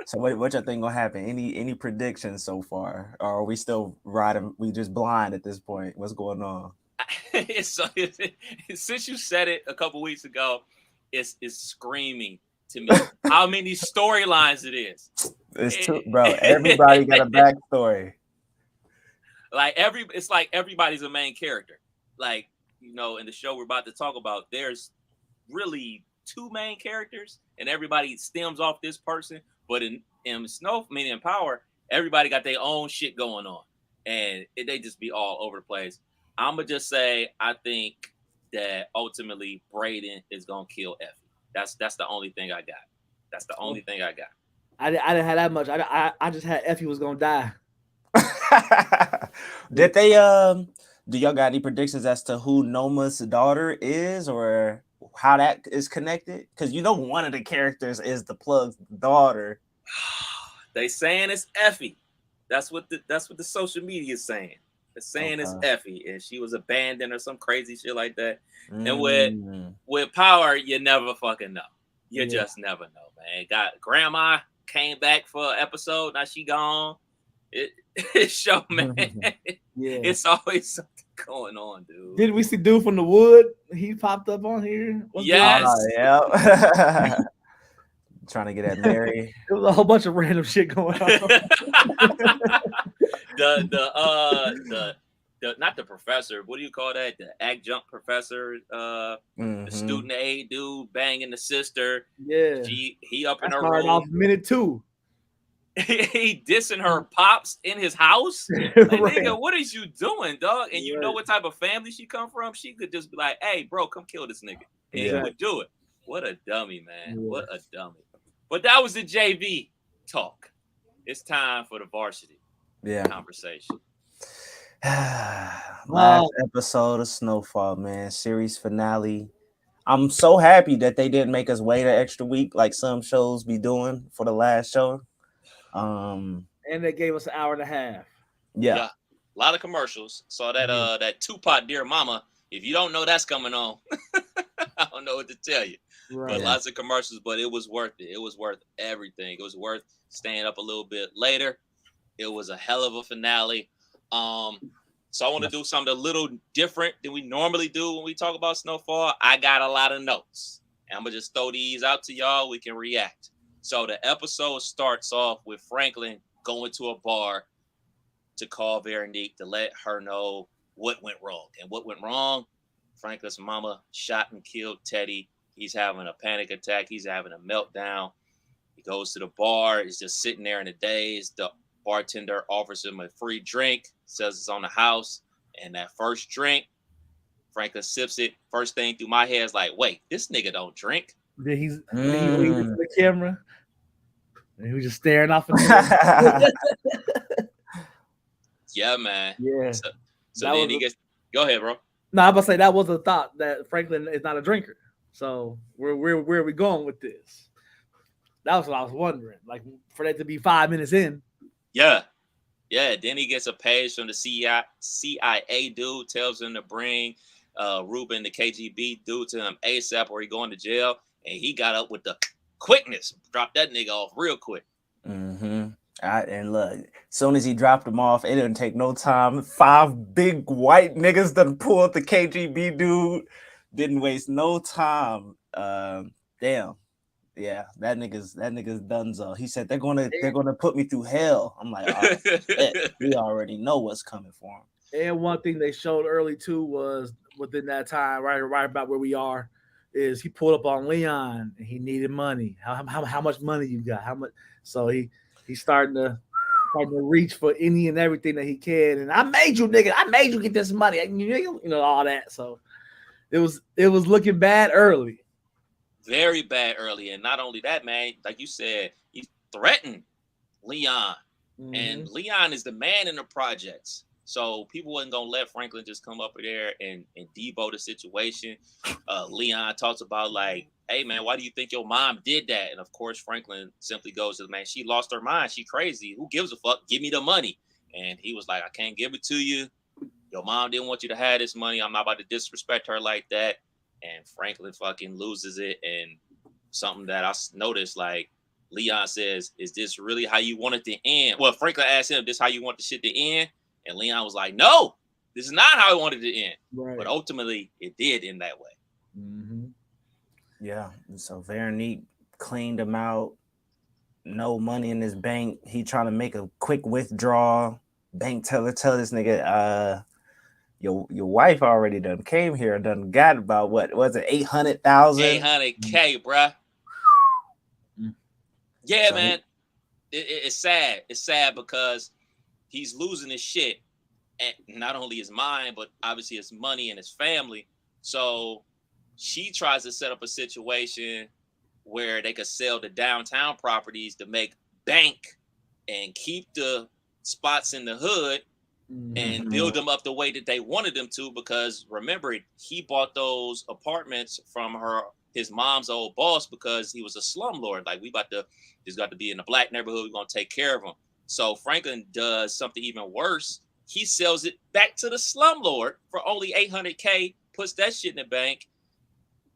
So what you think gonna happen? Any predictions so far? Or are we still riding? We just blind at this point? What's going on?
Since you said it a couple weeks ago, it's screaming to me how many storylines it is.
It's too, bro. Everybody got a backstory.
It's like everybody's a main character. Like, you know, in the show we're about to talk about, there's really two main characters, and everybody stems off this person. But in Power, everybody got their own shit going on, and they just be all over the place. I'm gonna just say I think that ultimately Braden is gonna kill Effie. That's the only thing I got. That's the only thing I got.
I didn't have that much. I just had Effie was gonna die.
Did they do y'all got any predictions as to who Noma's daughter is or how that is connected? Because you know one of the characters is the plug's daughter.
They saying it's Effie. That's what the social media is saying. They're saying it's Effie, and she was abandoned or some crazy shit like that. And with Power, you never fucking know. You just never know, man. Got grandma came back for an episode. Now she gone. It's show, man. It's always something going on, dude.
Did we see dude from the wood? He popped up on here.
Yes.
Yeah. Trying to get at Mary.
There was a whole bunch of random shit going on.
the not the professor. What do you call that? The adjunct professor. The student aid dude banging the sister.
Yeah.
He up in her
room. Off minute 2.
He dissing her pops in his house. Like, nigga, what is you doing, dog? And you know what type of family she come from? She could just be like, "Hey, bro, come kill this nigga," and he would do it. What a dummy, man! What a dummy. But that was the JV talk. It's time for the varsity conversation.
Last episode of Snowfall, man. Series finale. I'm so happy that they didn't make us wait an extra week like some shows be doing for the last show.
And they gave us an hour and a half.
Yeah. A lot of commercials. Saw that that Tupac Dear Mama. If you don't know that's coming on, I don't know what to tell you. Right. But lots of commercials, but it was worth it. It was worth everything. It was worth staying up a little bit later. It was a hell of a finale. So I want to do something a little different than we normally do when we talk about Snowfall. I got a lot of notes. And I'm going to just throw these out to y'all. We can react. So the episode starts off with Franklin going to a bar to call Veronique to let her know what went wrong. And what went wrong? Franklin's mama shot and killed Teddy. He's having a panic attack. He's having a meltdown. He goes to the bar. He's just sitting there in a daze. The bartender offers him a free drink, says it's on the house. And that first drink, Franklin sips it. First thing through my head is like, wait, this nigga don't drink.
Then he looked at the camera. And he was just staring off.
Yeah, man.
Yeah.
So then he gets. Go ahead, bro.
No, I'm about to say that was a thought that Franklin is not a drinker. So where are we going with this? That was what I was wondering. Like for that to be 5 minutes in.
Yeah. Then he gets a page from the CIA dude, tells him to bring Ruben, the KGB dude, to him ASAP, or he going to jail. And he got up with the quickness, dropped that nigga off real quick.
And look, as soon as he dropped him off, it didn't take no time. 5 big white niggas done pulled the KGB dude. Didn't waste no time. Damn. Yeah, that nigga's donezo. He said they're gonna put me through hell. I'm like, oh, shit. We already know what's coming for him.
And one thing they showed early too was within that time, right about where we are, is he pulled up on Leon and he needed money. How much money you got? How much? So he's starting to reach for any and everything that he can. And I made you, nigga. I made you get this money. You know all that. So it was looking bad early.
Very bad early. And not only that, man, like you said, he threatened Leon. And Leon is the man in the projects. So people wasn't gonna let Franklin just come up there and debo the situation. Leon talks about like, hey man, why do you think your mom did that? And of course, Franklin simply goes to the man, she lost her mind. She crazy. Who gives a fuck? Give me the money. And he was like, I can't give it to you. Your mom didn't want you to have this money. I'm not about to disrespect her like that. And Franklin fucking loses it. And something that I noticed, like Leon says, is this really how you want it to end? Well, Franklin asked him, this how you want the shit to end? And Leon was like, no, this is not how I wanted it to end.
Right.
But ultimately, it did end that way.
Mm-hmm.
Yeah. So Veronique cleaned him out. No money in his bank. He trying to make a quick withdrawal. Bank teller tell this nigga, your wife already done came here, done got about what was it, 800,000?
800K, bruh. Yeah,
So
man. It's sad. It's sad because he's losing his shit. And not only his mind, but obviously his money and his family. So she tries to set up a situation where they could sell the downtown properties to make bank and keep the spots in the hood and build them up the way that they wanted them to. Because remember, he bought those apartments from his mom's old boss because he was a slumlord. Like, he's got to be in a black neighborhood. We're going to take care of him. So Franklin does something even worse. He sells it back to the slumlord for only 800K, puts that shit in the bank,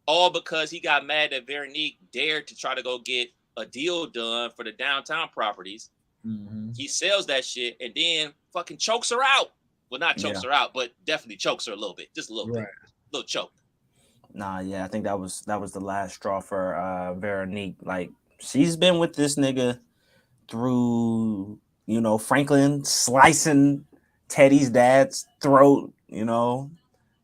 all because he got mad that Veronique dared to try to go get a deal done for the downtown properties.
Mm-hmm.
He sells that shit and then fucking chokes her out. Well, not chokes her out, but definitely chokes her a little bit. Just a little bit. A little choke.
Nah, yeah, I think that was the last straw for Veronique. Like, she's been with this nigga through, Franklin slicing Teddy's dad's throat,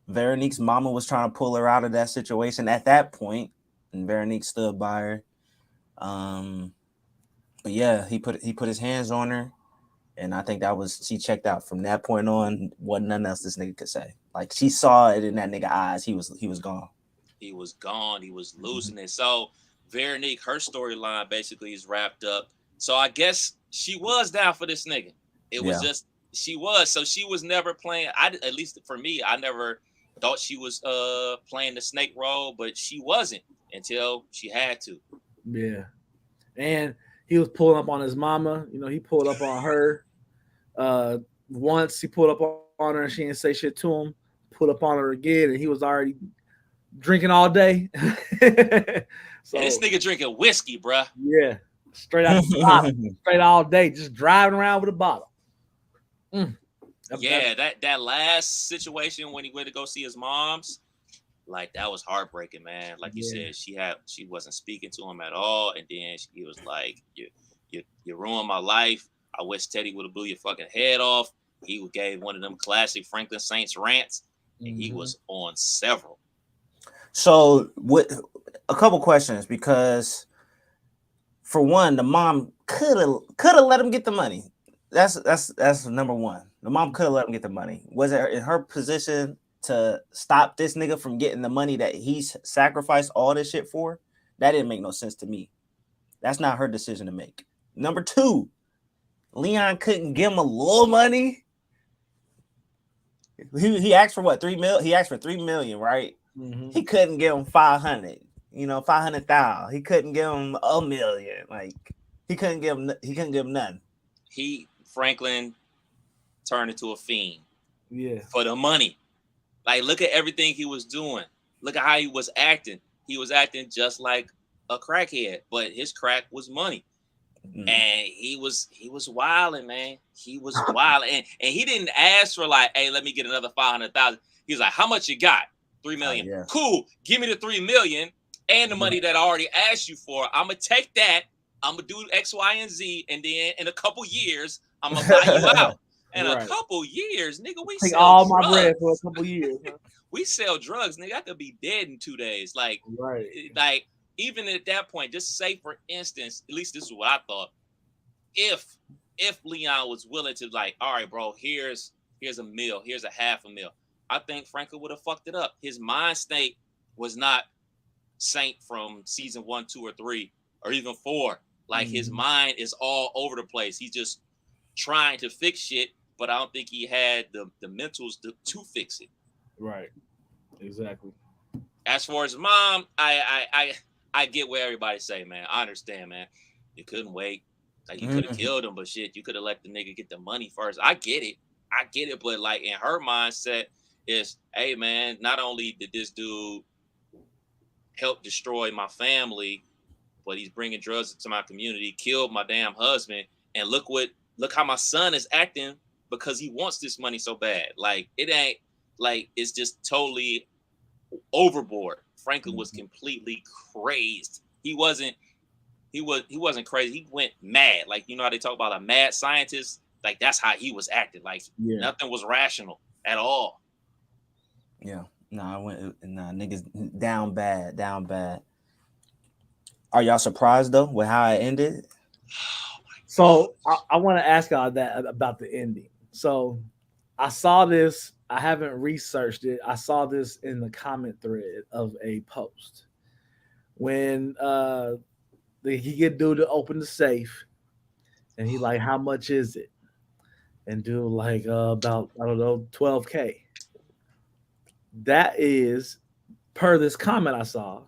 Veronique's mama was trying to pull her out of that situation at that point, and Veronique stood by her. But yeah, he put his hands on her, and I think she checked out from that point on. Wasn't nothing else this nigga could say. Like, she saw it in that nigga eyes. He was gone.
He was gone. He was losing it. So Veronique, her storyline basically is wrapped up. So I guess she was down for this nigga. It was just she was. So she was never playing. At least for me, I never thought she was playing the snake role, but she wasn't until she had to.
Yeah, and he was pulling up on his mama. He pulled up on her. Once he pulled up on her and she didn't say shit to him. Pulled up on her again, and he was already drinking all day. So
this nigga drinking whiskey, bruh.
Yeah, straight out the bottle, straight all day, just driving around with a bottle.
That last situation when he went to go see his mom's, like, that was heartbreaking, man. Like you said, she wasn't speaking to him at all, and then he was like, "You ruined my life. I wish Teddy would have blew your fucking head off." He gave one of them classic Franklin Saints rants, and he was on several.
So, a couple questions, because for one, the mom could have let him get the money. That's number one. The mom could have let him get the money. Was it in her position to stop this nigga from getting the money that he's sacrificed all this shit for? That didn't make no sense to me. That's not her decision to make. Number two, Leon couldn't give him a little money. He asked for what, $3 million? He asked for $3 million, right? Mm-hmm. He couldn't give him 500. 500,000. He couldn't give him $1 million. Like, he couldn't give him nothing.
Franklin turned into a fiend.
Yeah.
For the money. Like, look at everything he was doing. Look at how he was acting. He was acting just like a crackhead, but his crack was money. Mm-hmm. And he was wilding, man. He was wilding. And he didn't ask for like, hey, let me get another 500,000. He was like, how much you got? $3 million. Yeah. Cool. Give me the $3 million and the money that I already asked you for. I'm gonna take that. I'm gonna do X, Y, and Z, and then in a couple years, I'm gonna buy you out. In a couple years, nigga, we
take
sell
all
drugs.
My bread for a couple years. Huh?
We sell drugs, nigga. I could be dead in 2 days. Like, like, even at that point, just say for instance, at least this is what I thought. If Leon was willing to, like, all right, bro, here's a meal, here's a half a meal, I think Franklin would have fucked it up. His mind state was not Saint from season 1, 2, or 3, or even 4. Like, his mind is all over the place. He's just trying to fix shit, but I don't think he had the mentals to fix it.
Right. Exactly.
As for his mom, I get what everybody say, man. I understand, man. You couldn't wait. Like, you could have killed him, but shit, you could have let the nigga get the money first. I get it, but like in her mindset is, hey man, not only did this dude help destroy my family, but he's bringing drugs into my community, killed my damn husband, and look how my son is acting because he wants this money so bad. Like, it ain't like, it's just totally overboard. Franklin was completely crazed. He wasn't crazy. He went mad. Like, you know how they talk about a mad scientist? Like, that's how he was acting. Like, nothing was rational at all.
Yeah. Niggas down bad. Are y'all surprised though with how it ended?
So I want to ask y'all that about the ending. So I saw this. I haven't researched it. I saw this in the comment thread of a post when he get dude to open the safe, and he like, how much is it? And do like about, I don't know, $12K. That is, per this comment I saw,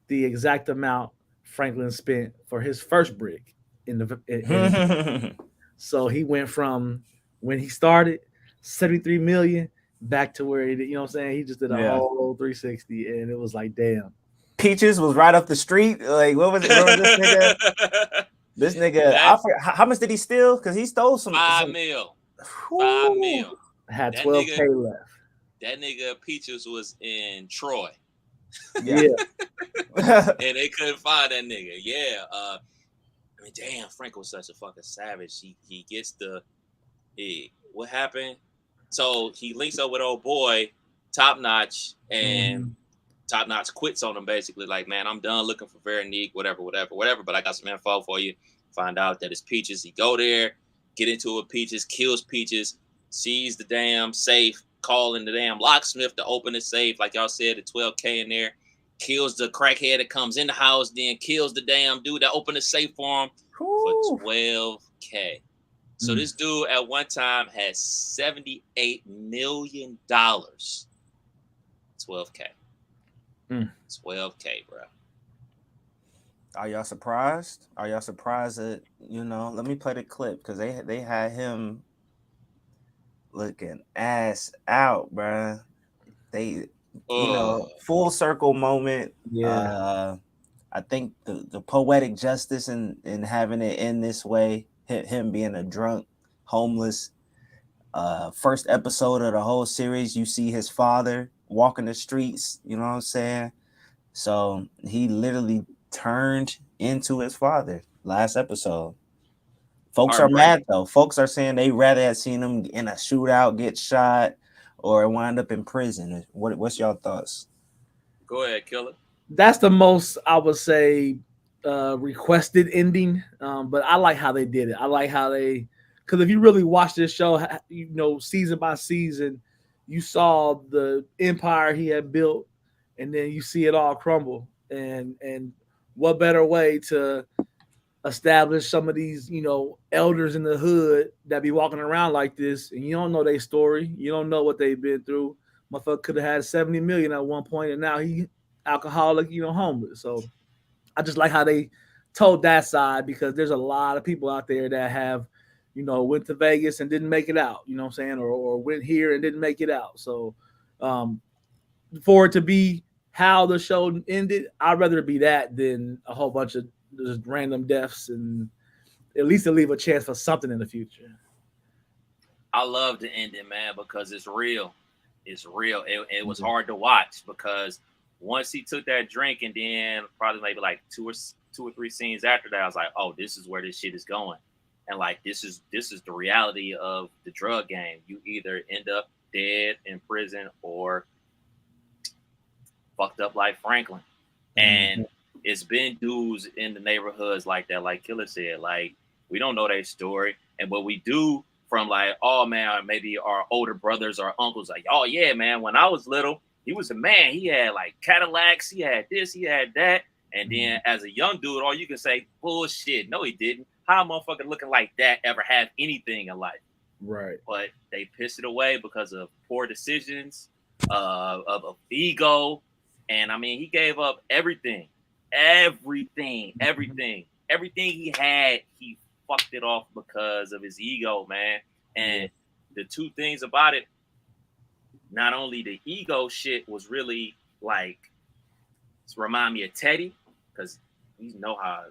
the exact amount Franklin spent for his first brick So he went from, when he started, 73 million back to where he did, you know what I'm saying? He just did a whole 360, and it was like, damn.
Peaches was right up the street. Like, what was it? What was this nigga? This nigga, I forgot, how much did he steal? Because he stole some.
$5 million.
Had 12K left.
That nigga Peaches was in Troy.
Yeah.
And they couldn't find that nigga. Yeah. I mean, damn, Frank was such a fucking savage. He gets what happened? So he links up with old boy, Top Notch, and Top Notch quits on him basically. Like, man, I'm done looking for Veronique, whatever. But I got some info for you. Find out that it's Peaches. He go there, get into it, Peaches, kills Peaches, sees the damn safe, calling the damn locksmith to open the safe. Like y'all said, the 12K in there. Kills the crackhead that comes in the house, then kills the damn dude that opened the safe for him for $12K. So this dude at one time had $78 million. 12K. 12K, bro.
Are y'all surprised? That, let me play the clip because they had him looking ass out, bro. They, full circle moment.
Yeah.
I think the poetic justice in having it in this way, him being a drunk, homeless. First episode of the whole series, you see his father walking the streets. You know what I'm saying? So he literally turned into his father last episode. Folks are mad though. Folks are saying they rather have seen him in a shootout, get shot, or wind up in prison. What's y'all thoughts?
Go ahead, Killer.
That's the most, I would say, requested ending. But I like how they did it. I like how because if you really watch this show, season by season, you saw the empire he had built, and then you see it all crumble. And what better way to establish some of these, elders in the hood that be walking around like this, and you don't know their story. You don't know what they've been through. Motherfucker could have had 70 million at one point, and now he alcoholic, homeless. So I just like how they told that side, because there's a lot of people out there that have, went to Vegas and didn't make it out, you know what I'm saying? Or went here and didn't make it out. So for it to be how the show ended, I'd rather it be that than a whole bunch of just random deaths, and at least to leave a chance for something in the future.
I love the ending, man, because it's real. It's real. It was hard to watch because once he took that drink, and then probably maybe like two or three scenes after that, I was like, oh, this is where this shit is going. And like, this is the reality of the drug game. You either end up dead in prison or fucked up like Franklin. And it's been dudes in the neighborhoods like that, like Killer said, like, we don't know their story. And what we do from like, oh man, maybe our older brothers or uncles, like, oh yeah, man, when I was little, he was a man. He had like Cadillacs, he had this, he had that. And then as a young dude, all you can say, bullshit. No, he didn't. How a motherfucker looking like that ever have anything in life?
Right.
But they pissed it away because of poor decisions, of ego. And I mean, he gave up everything he had. He fucked it off because of his ego, man. And the two things about it, not only the ego shit was really like, remind me of Teddy, because you know how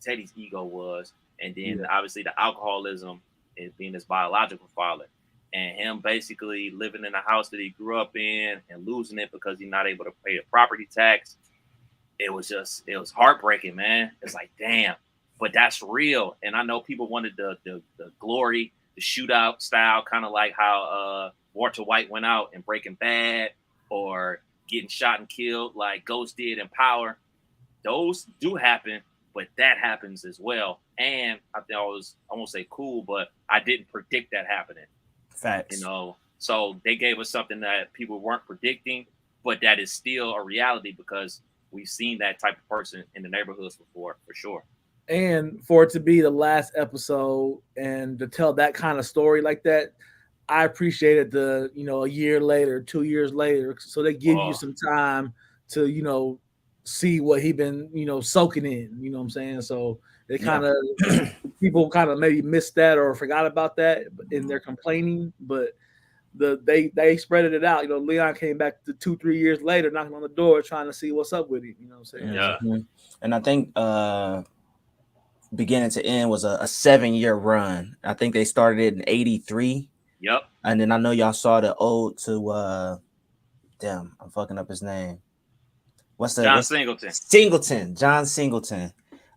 Teddy's ego was. And then obviously the alcoholism and being his biological father, and him basically living in a house that he grew up in and losing it because he's not able to pay the property tax. It was heartbreaking, man. It's like, damn, but that's real. And I know people wanted the glory, the shootout style, kind of like how Walter White went out in Breaking Bad, or getting shot and killed like Ghost did in Power. Those do happen, but that happens as well. And I think I won't say cool, but I didn't predict that happening.
Facts.
You know, so they gave us something that people weren't predicting, but that is still a reality because we've seen that type of person in the neighborhoods before, for sure.
And for it to be the last episode and to tell that kind of story like that, I appreciated a year later, 2 years later, so they give you some time to, see what he been, soaking in, you know what I'm saying? So they kind of, people kind of maybe missed that or forgot about that in their complaining, but they spread it out. Leon came back 2-3 years later, knocking on the door, trying to see what's up with him, you know what I'm saying?
Yeah.
And I think beginning to end was a 7-year run. I think they started it in 83.
Yep.
And then I know y'all saw the ode to damn, I'm fucking up his name.
John Singleton.
John Singleton.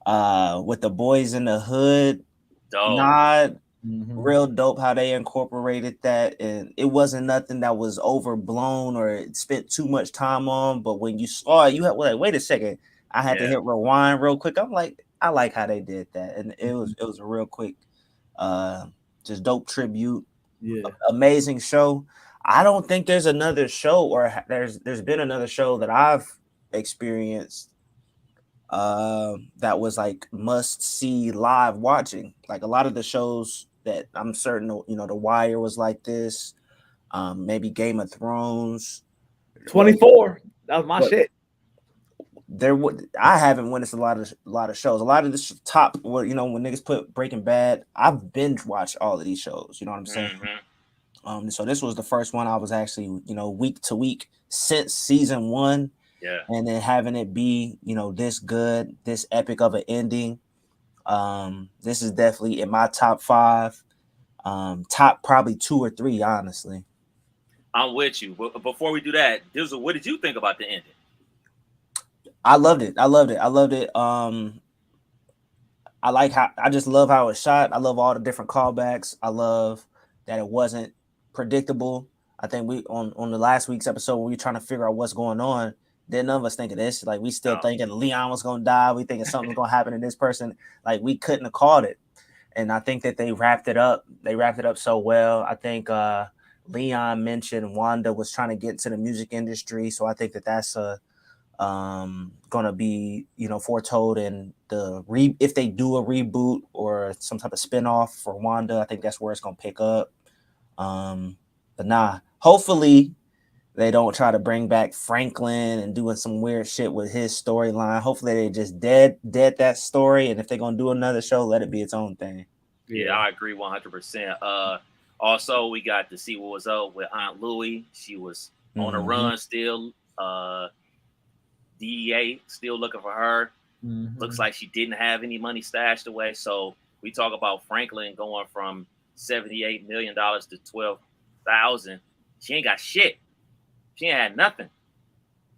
With the Boys in the Hood
dope.
nod. Real dope how they incorporated that, and it wasn't nothing that was overblown or spent too much time on. But when you saw it, you had like, wait a second, I had to hit rewind real quick. I'm like, I like how they did that, and it was a real quick, just dope tribute.
Yeah,
amazing show. I don't think there's another show, or there's been another show that I've experienced that was like must see live watching. Like a lot of the shows that I'm certain, The Wire was like this. Maybe Game of Thrones.
24. That was my shit.
I haven't witnessed a lot of shows. A lot of this top, when niggas put Breaking Bad, I've binge watched all of these shows. You know what I'm saying? So this was the first one I was actually, week to week since season 1.
Yeah.
And then having it be, this good, this epic of an ending. This is definitely in my top 5. Top probably 2 or 3, honestly.
I'm with you. But before we do that, Dizzle, what did you think about the ending?
I loved it. I just love how it shot. I love all the different callbacks. I love that it wasn't predictable. I think we on the last week's episode when we were trying to figure out what's going on, then none of us think of this. Like we still thinking Leon was gonna die. We thinking something was gonna happen to this person. Like we couldn't have called it. And I think that they wrapped it up. They wrapped it up so well. I think Leon mentioned Wanda was trying to get into the music industry. So I think that's gonna be, foretold in if they do a reboot or some type of spinoff for Wanda. I think that's where it's gonna pick up. But nah, hopefully they don't try to bring back Franklin and doing some weird shit with his storyline. Hopefully they just dead that story. And if they're gonna do another show, let it be its own thing.
Yeah, I agree 100%. Also, we got to see what was up with Aunt Louie. She was on a run still. DEA still looking for her. Looks like she didn't have any money stashed away. So we talk about Franklin going from $78 million to $12,000. She ain't got shit. She ain't had nothing.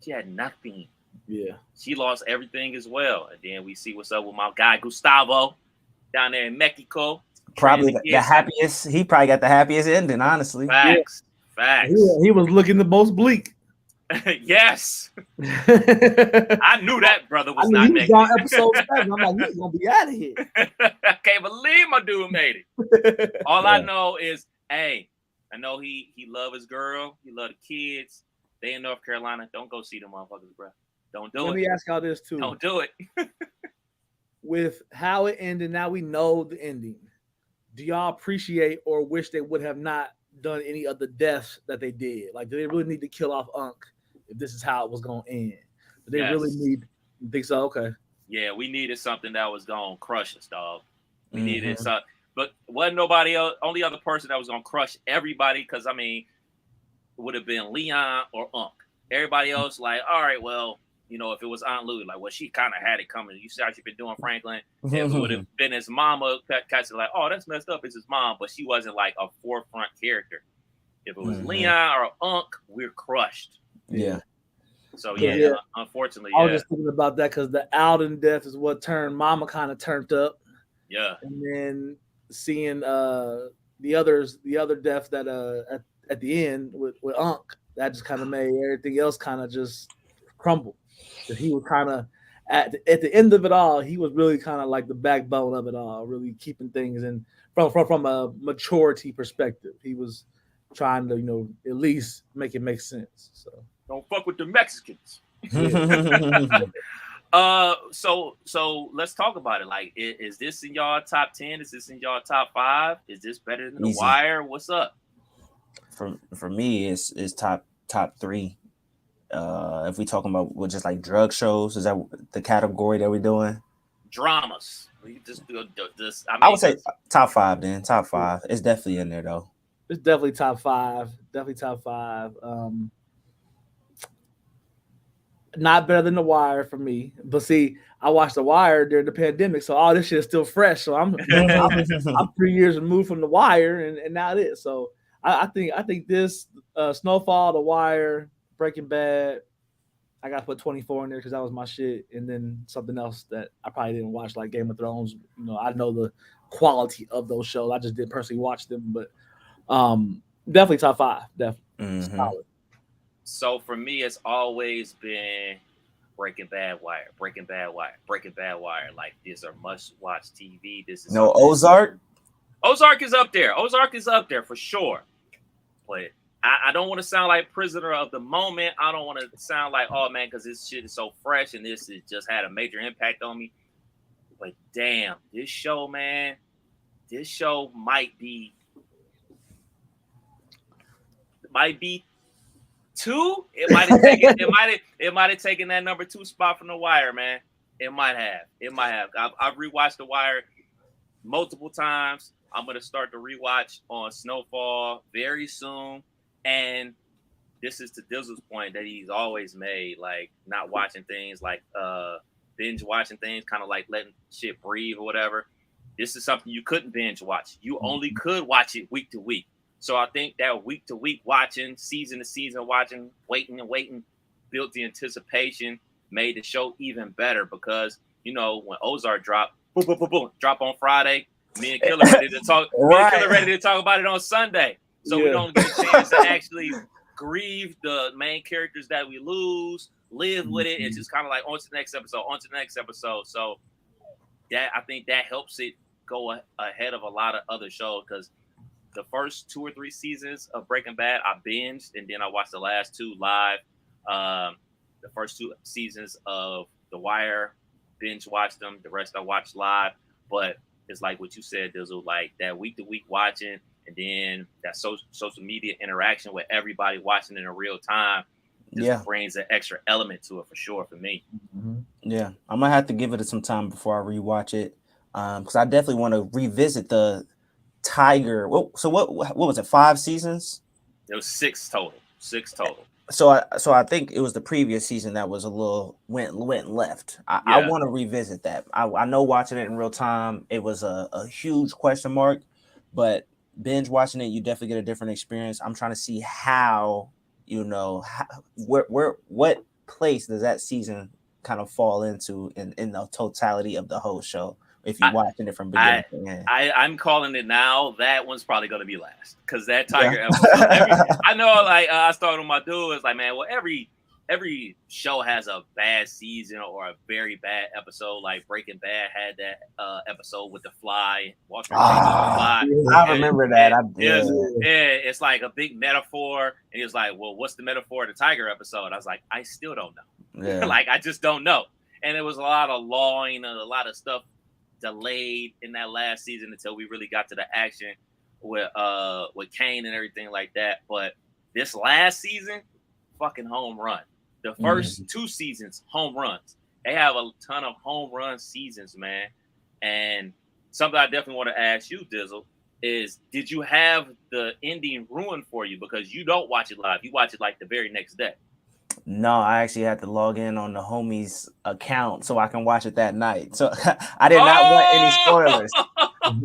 She had nothing.
Yeah.
She lost everything as well. And then we see what's up with my guy Gustavo down there in Mexico.
Probably the happiest. He probably got the happiest ending, honestly.
Facts.
He was looking the most bleak.
Yes. I knew that brother was not making
it. Episode 7. I'm like, he's gonna be out of here.
I can't believe my dude made it. All I know is, hey, I know he love his girl, he love the kids. They in North Carolina. Don't go see them motherfuckers, bro. Don't do it.
Let me ask y'all this too.
Don't do it.
With how it ended, now we know the ending. do y'all appreciate or wish they would have not done any of the deaths that they did? Like, do they really need to kill off Unc if this is how it was going to end? Do they really need? You think so? Okay.
Yeah, we needed something that was going to crush us, dog. We needed something. But wasn't nobody else, only other person that was going to crush everybody, because, I mean, it would have been Leon or Unc. Everybody else, like, all right, well, you know, if it was Aunt Louie, like, well, she kind of had it coming. You see how she been doing Franklin? If it would have been his mama, catch it like, oh, that's messed up. It's his mom. But she wasn't, like, a forefront character. If it was Leon or Unc, we're crushed.
Yeah.
So, unfortunately,
I was just thinking about that because the Alden death is what turned Mama kind of turned up.
Yeah.
And then seeing the other death that at the end with Unc, that just kind of made everything else kind of just crumble. Because he was kind of at the end of it all, he was really kind of like the backbone of it all, really keeping things in from a maturity perspective. He was trying to, you know, at least make it make sense. So
don't fuck with the Mexicans. So let's talk about it. Like, is this in y'all top 10? Is this in y'all top 5? Is this better than The Wire? What's up?
For me, it's top 3. If we talking about what, just like drug shows, is that the category that we're doing?
Dramas. We just do this.
I would say top 5. Then top 5. It's definitely in there though.
It's definitely top 5. Definitely top 5. Not better than The Wire for me, but see, I watched The Wire during the pandemic, so all this shit is still fresh. So I'm 3 years removed from The Wire, and now it is. So I think this Snowfall, The Wire, Breaking Bad, I got to put 24 in there because that was my shit, and then something else that I probably didn't watch, like Game of Thrones. You know, I know the quality of those shows. I just didn't personally watch them, but definitely top 5. Definitely solid.
So for me, it's always been Breaking Bad, Wire, Breaking Bad, Wire, Breaking Bad, Wire. Like, these are must-watch TV. This is
Ozark.
Ozark is up there. Ozark is up there for sure. But I don't want to sound like prisoner of the moment. I don't want to sound like, oh man, because this shit is so fresh and this has just had a major impact on me. But damn, this show, man, this show might be 2. It might have taken that number 2 spot from The Wire, man. It might have. I've rewatched The Wire multiple times. I'm gonna start the rewatch on Snowfall very soon. And this is to Dizzle's point that he's always made, like not watching things, like binge watching things, kind of like letting shit breathe or whatever. This is something you couldn't binge watch. You only could watch it week to week. So I think that week to week watching, season to season watching, waiting, built the anticipation, made the show even better because, you know, when Ozark dropped, drop on Friday, me and Killer ready to talk. Me and Killer ready to talk about it on Sunday. So we don't get a chance to actually grieve the main characters that we lose, live with it. It's just kind of like on to the next episode. So that, I think that helps it go ahead of a lot of other shows because the first 2 or 3 seasons of Breaking Bad, I binged, and then I watched the last 2 live. The first 2 seasons of The Wire, binge watched them. The rest I watched live. But it's like what you said, Dizzle, like that week-to-week watching, and then that social media interaction with everybody watching in real time just brings an extra element to it for sure for me.
Yeah, I'm going to have to give it some time before I rewatch it because I definitely want to revisit the Tiger. So what was it? 5 seasons?
It was 6 total.
So I think it was the previous season that was a little went left. I want to revisit that. I know watching it in real time, it was a huge question mark, but binge watching it, you definitely get a different experience. I'm trying to see how, what place does that season kind of fall into in the totality of the whole show. If you're watching it from beginning to end.
I'm calling it now. That one's probably going to be last because that Tiger episode. I know, like I started with my dude. It's like, man, well, every show has a bad season or a very bad episode. Like Breaking Bad had that episode with the fly. Walter the fly.
I remember that.
It's like a big metaphor. And he was like, well, what's the metaphor of the Tiger episode? I was like, I still don't know.
Yeah.
Like, I just don't know. And it was a lot of lawing and a lot of stuff delayed in that last season until we really got to the action with Kane and everything like that. But this last season, fucking home run. The first 2 seasons, home runs. They have a ton of home run seasons, man. And something I definitely want to ask you, Dizzle, is did you have the ending ruined for you because you don't watch it live? You watch it like the very next day.
No, I actually had to log in on the homie's account so I can watch it that night. So I did not want any spoilers.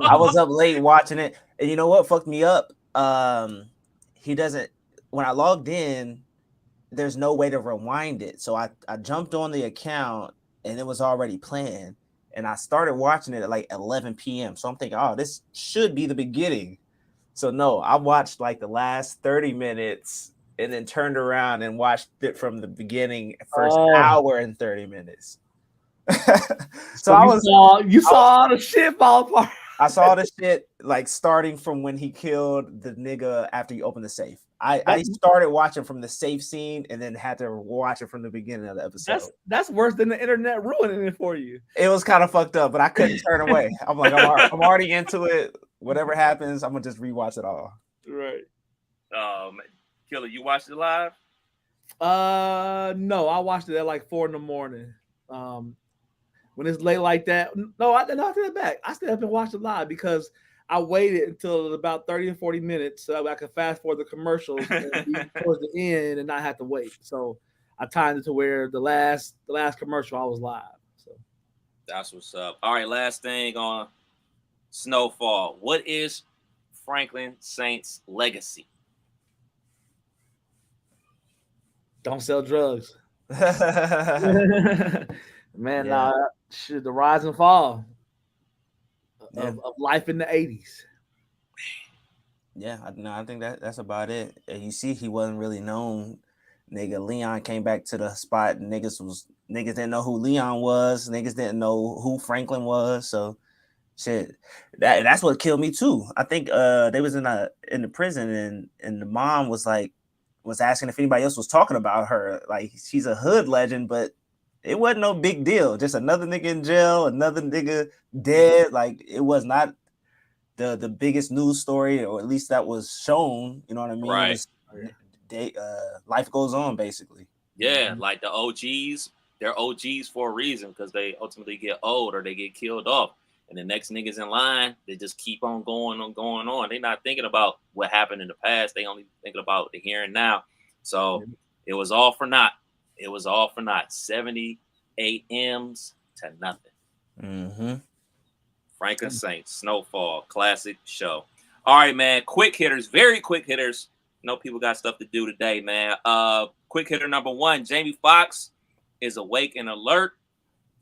I was up late watching it. And you know what fucked me up? He doesn't, when I logged in, there's no way to rewind it. So I jumped on the account and it was already playing. And I started watching it at like 11 p.m. So I'm thinking, oh, this should be the beginning. So no, I watched like the last 30 minutes and then turned around and watched it from the beginning, first hour and 30 minutes. So
you saw all the shit fall apart.
I saw the shit like starting from when he killed the nigga after he opened the safe. I started watching from the safe scene and then had to watch it from the beginning of the episode.
That's worse than the internet ruining it for you.
It was kind of fucked up, but I couldn't turn away. I'm like, I'm already into it. Whatever happens, I'm gonna just rewatch it all.
Right.
Killer, you watched it live?
No, I watched it at like 4 a.m. When it's late like that. No, I take that back. I still haven't watched it live because I waited until about 30 or 40 minutes so I could fast forward the commercials and be towards the end and not have to wait. So I timed it to where the last commercial I was live. So
that's what's up. All right, last thing on Snowfall. What is Franklin Saint's legacy?
Don't sell drugs. Man, the rise and fall of life in the 80s.
Yeah, I think that's about it. And you see, he wasn't really known. Nigga, Leon came back to the spot. Niggas didn't know who Leon was. Niggas didn't know who Franklin was. So, shit, that's what killed me too. I think they was in the prison and the mom was asking if anybody else was talking about her. Like, she's a hood legend, but it wasn't no big deal. Just another nigga in jail, another nigga dead. Like, it was not the biggest news story, or at least that was shown. You know what I mean?
Right.
Life goes on, basically.
Yeah, like the OGs, they're OGs for a reason because they ultimately get old or they get killed off. And the next niggas in line, they just keep on going on. They're not thinking about what happened in the past. They only thinking about the here and now. So it was all for naught. 78 M's to nothing.
Mm-hmm.
Franklin Saint, Snowfall, classic show. All right, man. Quick hitters, very quick hitters. Know people got stuff to do today, man. Quick hitter number 1, Jamie Foxx is awake and alert.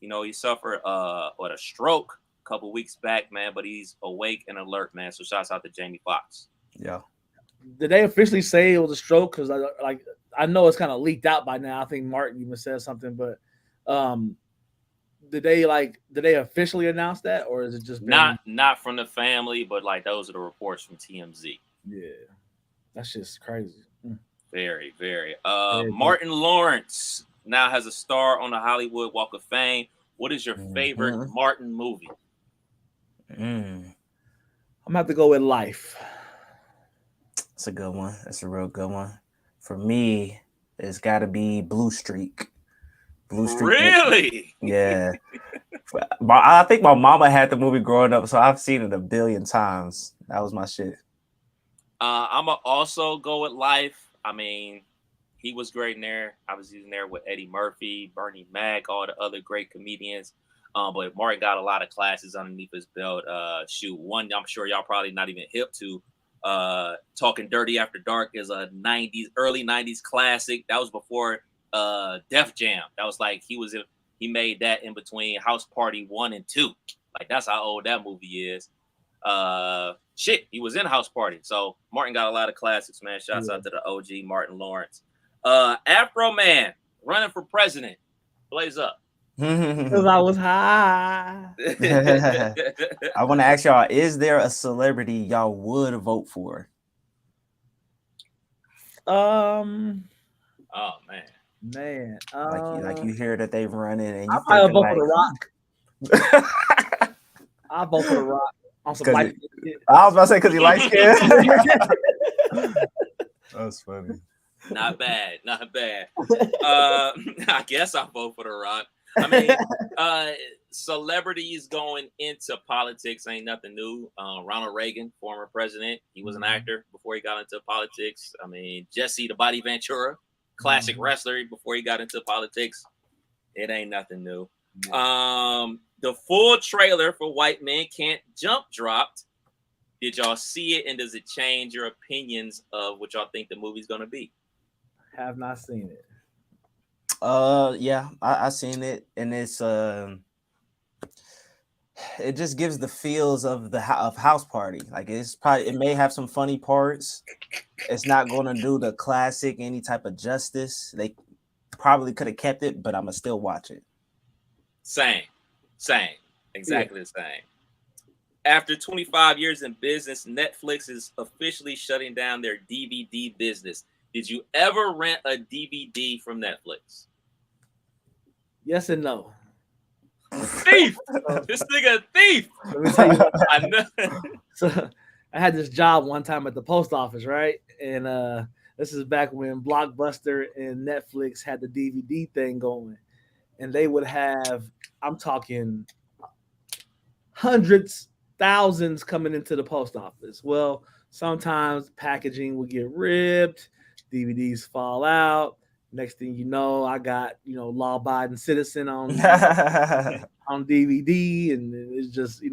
You know, he suffered a stroke a couple weeks back, man, but he's awake and alert, man. So shouts out to Jamie Foxx.
Yeah.
Did they officially say it was a stroke? Because I know it's kind of leaked out by now. I think Martin even said something, but did they officially announce that, or is it just
not from the family, but like those are the reports from TMZ?
Yeah, that's just crazy.
Very, very. Martin Lawrence now has a star on the Hollywood Walk of Fame. What is your favorite Martin movie?
I'm gonna have to go with Life.
That's a good one. That's a real good one. For me, it's got to be Blue Streak. Blue Streak.
Really?
Yeah. I think my mama had the movie growing up, so I've seen it a billion times. That was my shit.
I'm going to also go with Life. I mean, he was great in there. I was in there with Eddie Murphy, Bernie Mac, all the other great comedians. But Martin got a lot of classes underneath his belt. One I'm sure y'all probably not even hip to. Talking Dirty After Dark is a early 90s classic. That was before Def Jam. That was like he made that in between House Party 1 and 2. Like, that's how old that movie is. He was in House Party. So Martin got a lot of classics, man. Shouts out to the OG Martin Lawrence. Afro Man running for president. Blaze up.
Because I was high.
I want to ask y'all, is there a celebrity y'all would vote for?
Oh man.
Like you hear that they've run in and you
I vote for The Rock. I vote for The Rock on some light.
I was about to say because he light skinned. That's funny.
Not bad. I guess I'll vote for The Rock. I mean, celebrities going into politics ain't nothing new. Ronald Reagan, former president, he was an actor before he got into politics. I mean, Jesse the Body Ventura, classic wrestler before he got into politics. It ain't nothing new. The full trailer for White Men Can't Jump dropped. Did y'all see it, and does it change your opinions of what y'all think the movie's gonna be?
Have not seen it.
Yeah, I seen it, and it's it just gives the feels of House Party. Like it may have some funny parts. It's not gonna do the classic any type of justice. They probably could have kept it, but I'ma still watch it.
Same, exactly the same. After 25 years in business, Netflix is officially shutting down their DVD business. Did you ever rent a DVD from Netflix?
Yes and no.
Thief! This nigga a thief!
Let me tell you what,
I know.
So I had this job one time at the post office, right? And this is back when Blockbuster and Netflix had the DVD thing going. And they would have, I'm talking hundreds, thousands coming into the post office. Well, sometimes packaging would get ripped, DVDs fall out. Next thing you know, I got, law-abiding citizen on DVD, and it's just,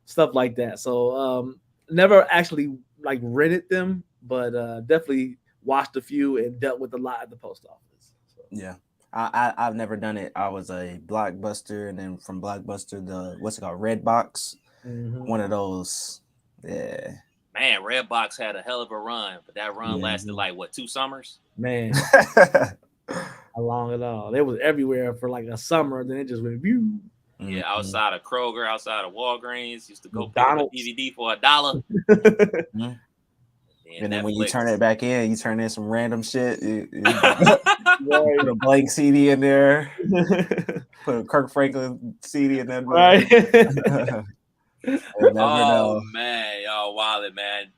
stuff like that. So never actually like rented them, but definitely watched a few and dealt with a lot at the post office. So.
Yeah. I've never done it. I was a Blockbuster, and then from Blockbuster, what's it called? Redbox. One of those. Yeah.
Man, Redbox had a hell of a run, but that run lasted 2 summers?
Man. Along it all. They was everywhere for like a summer, then it just went view.
Yeah, outside of Kroger, outside of Walgreens, used to go pick up a DVD for $1.
And then when you turn it back in, you turn in some random shit. Put a blank CD in there. Put a Kirk Franklin CD in there.
Right.
Man, y'all wildin', man.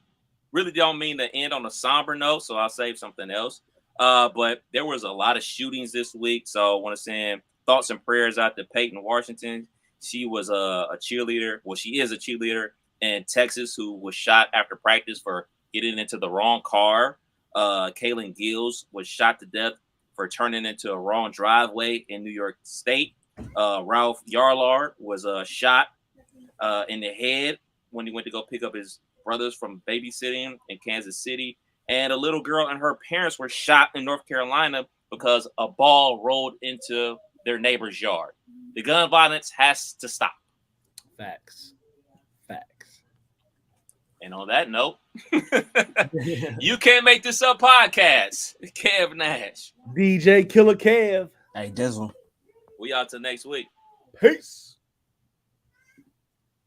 Really don't mean to end on a somber note, so I'll save something else. But there was a lot of shootings this week, so I want to send thoughts and prayers out to Peyton Washington. She was a cheerleader. Well, she is a cheerleader in Texas who was shot after practice for getting into the wrong car. Kaylin Gills was shot to death for turning into a wrong driveway in New York State. Ralph Yarlard was shot in the head when he went to go pick up his brothers from babysitting in Kansas City. And a little girl and her parents were shot in North Carolina because a ball rolled into their neighbor's yard. The gun violence has to stop.
Facts.
And on that note, You Can't Make This Up podcast. Kev Nash.
DJ Killer Kev.
Hey, Dizzle.
We out till next week.
Peace.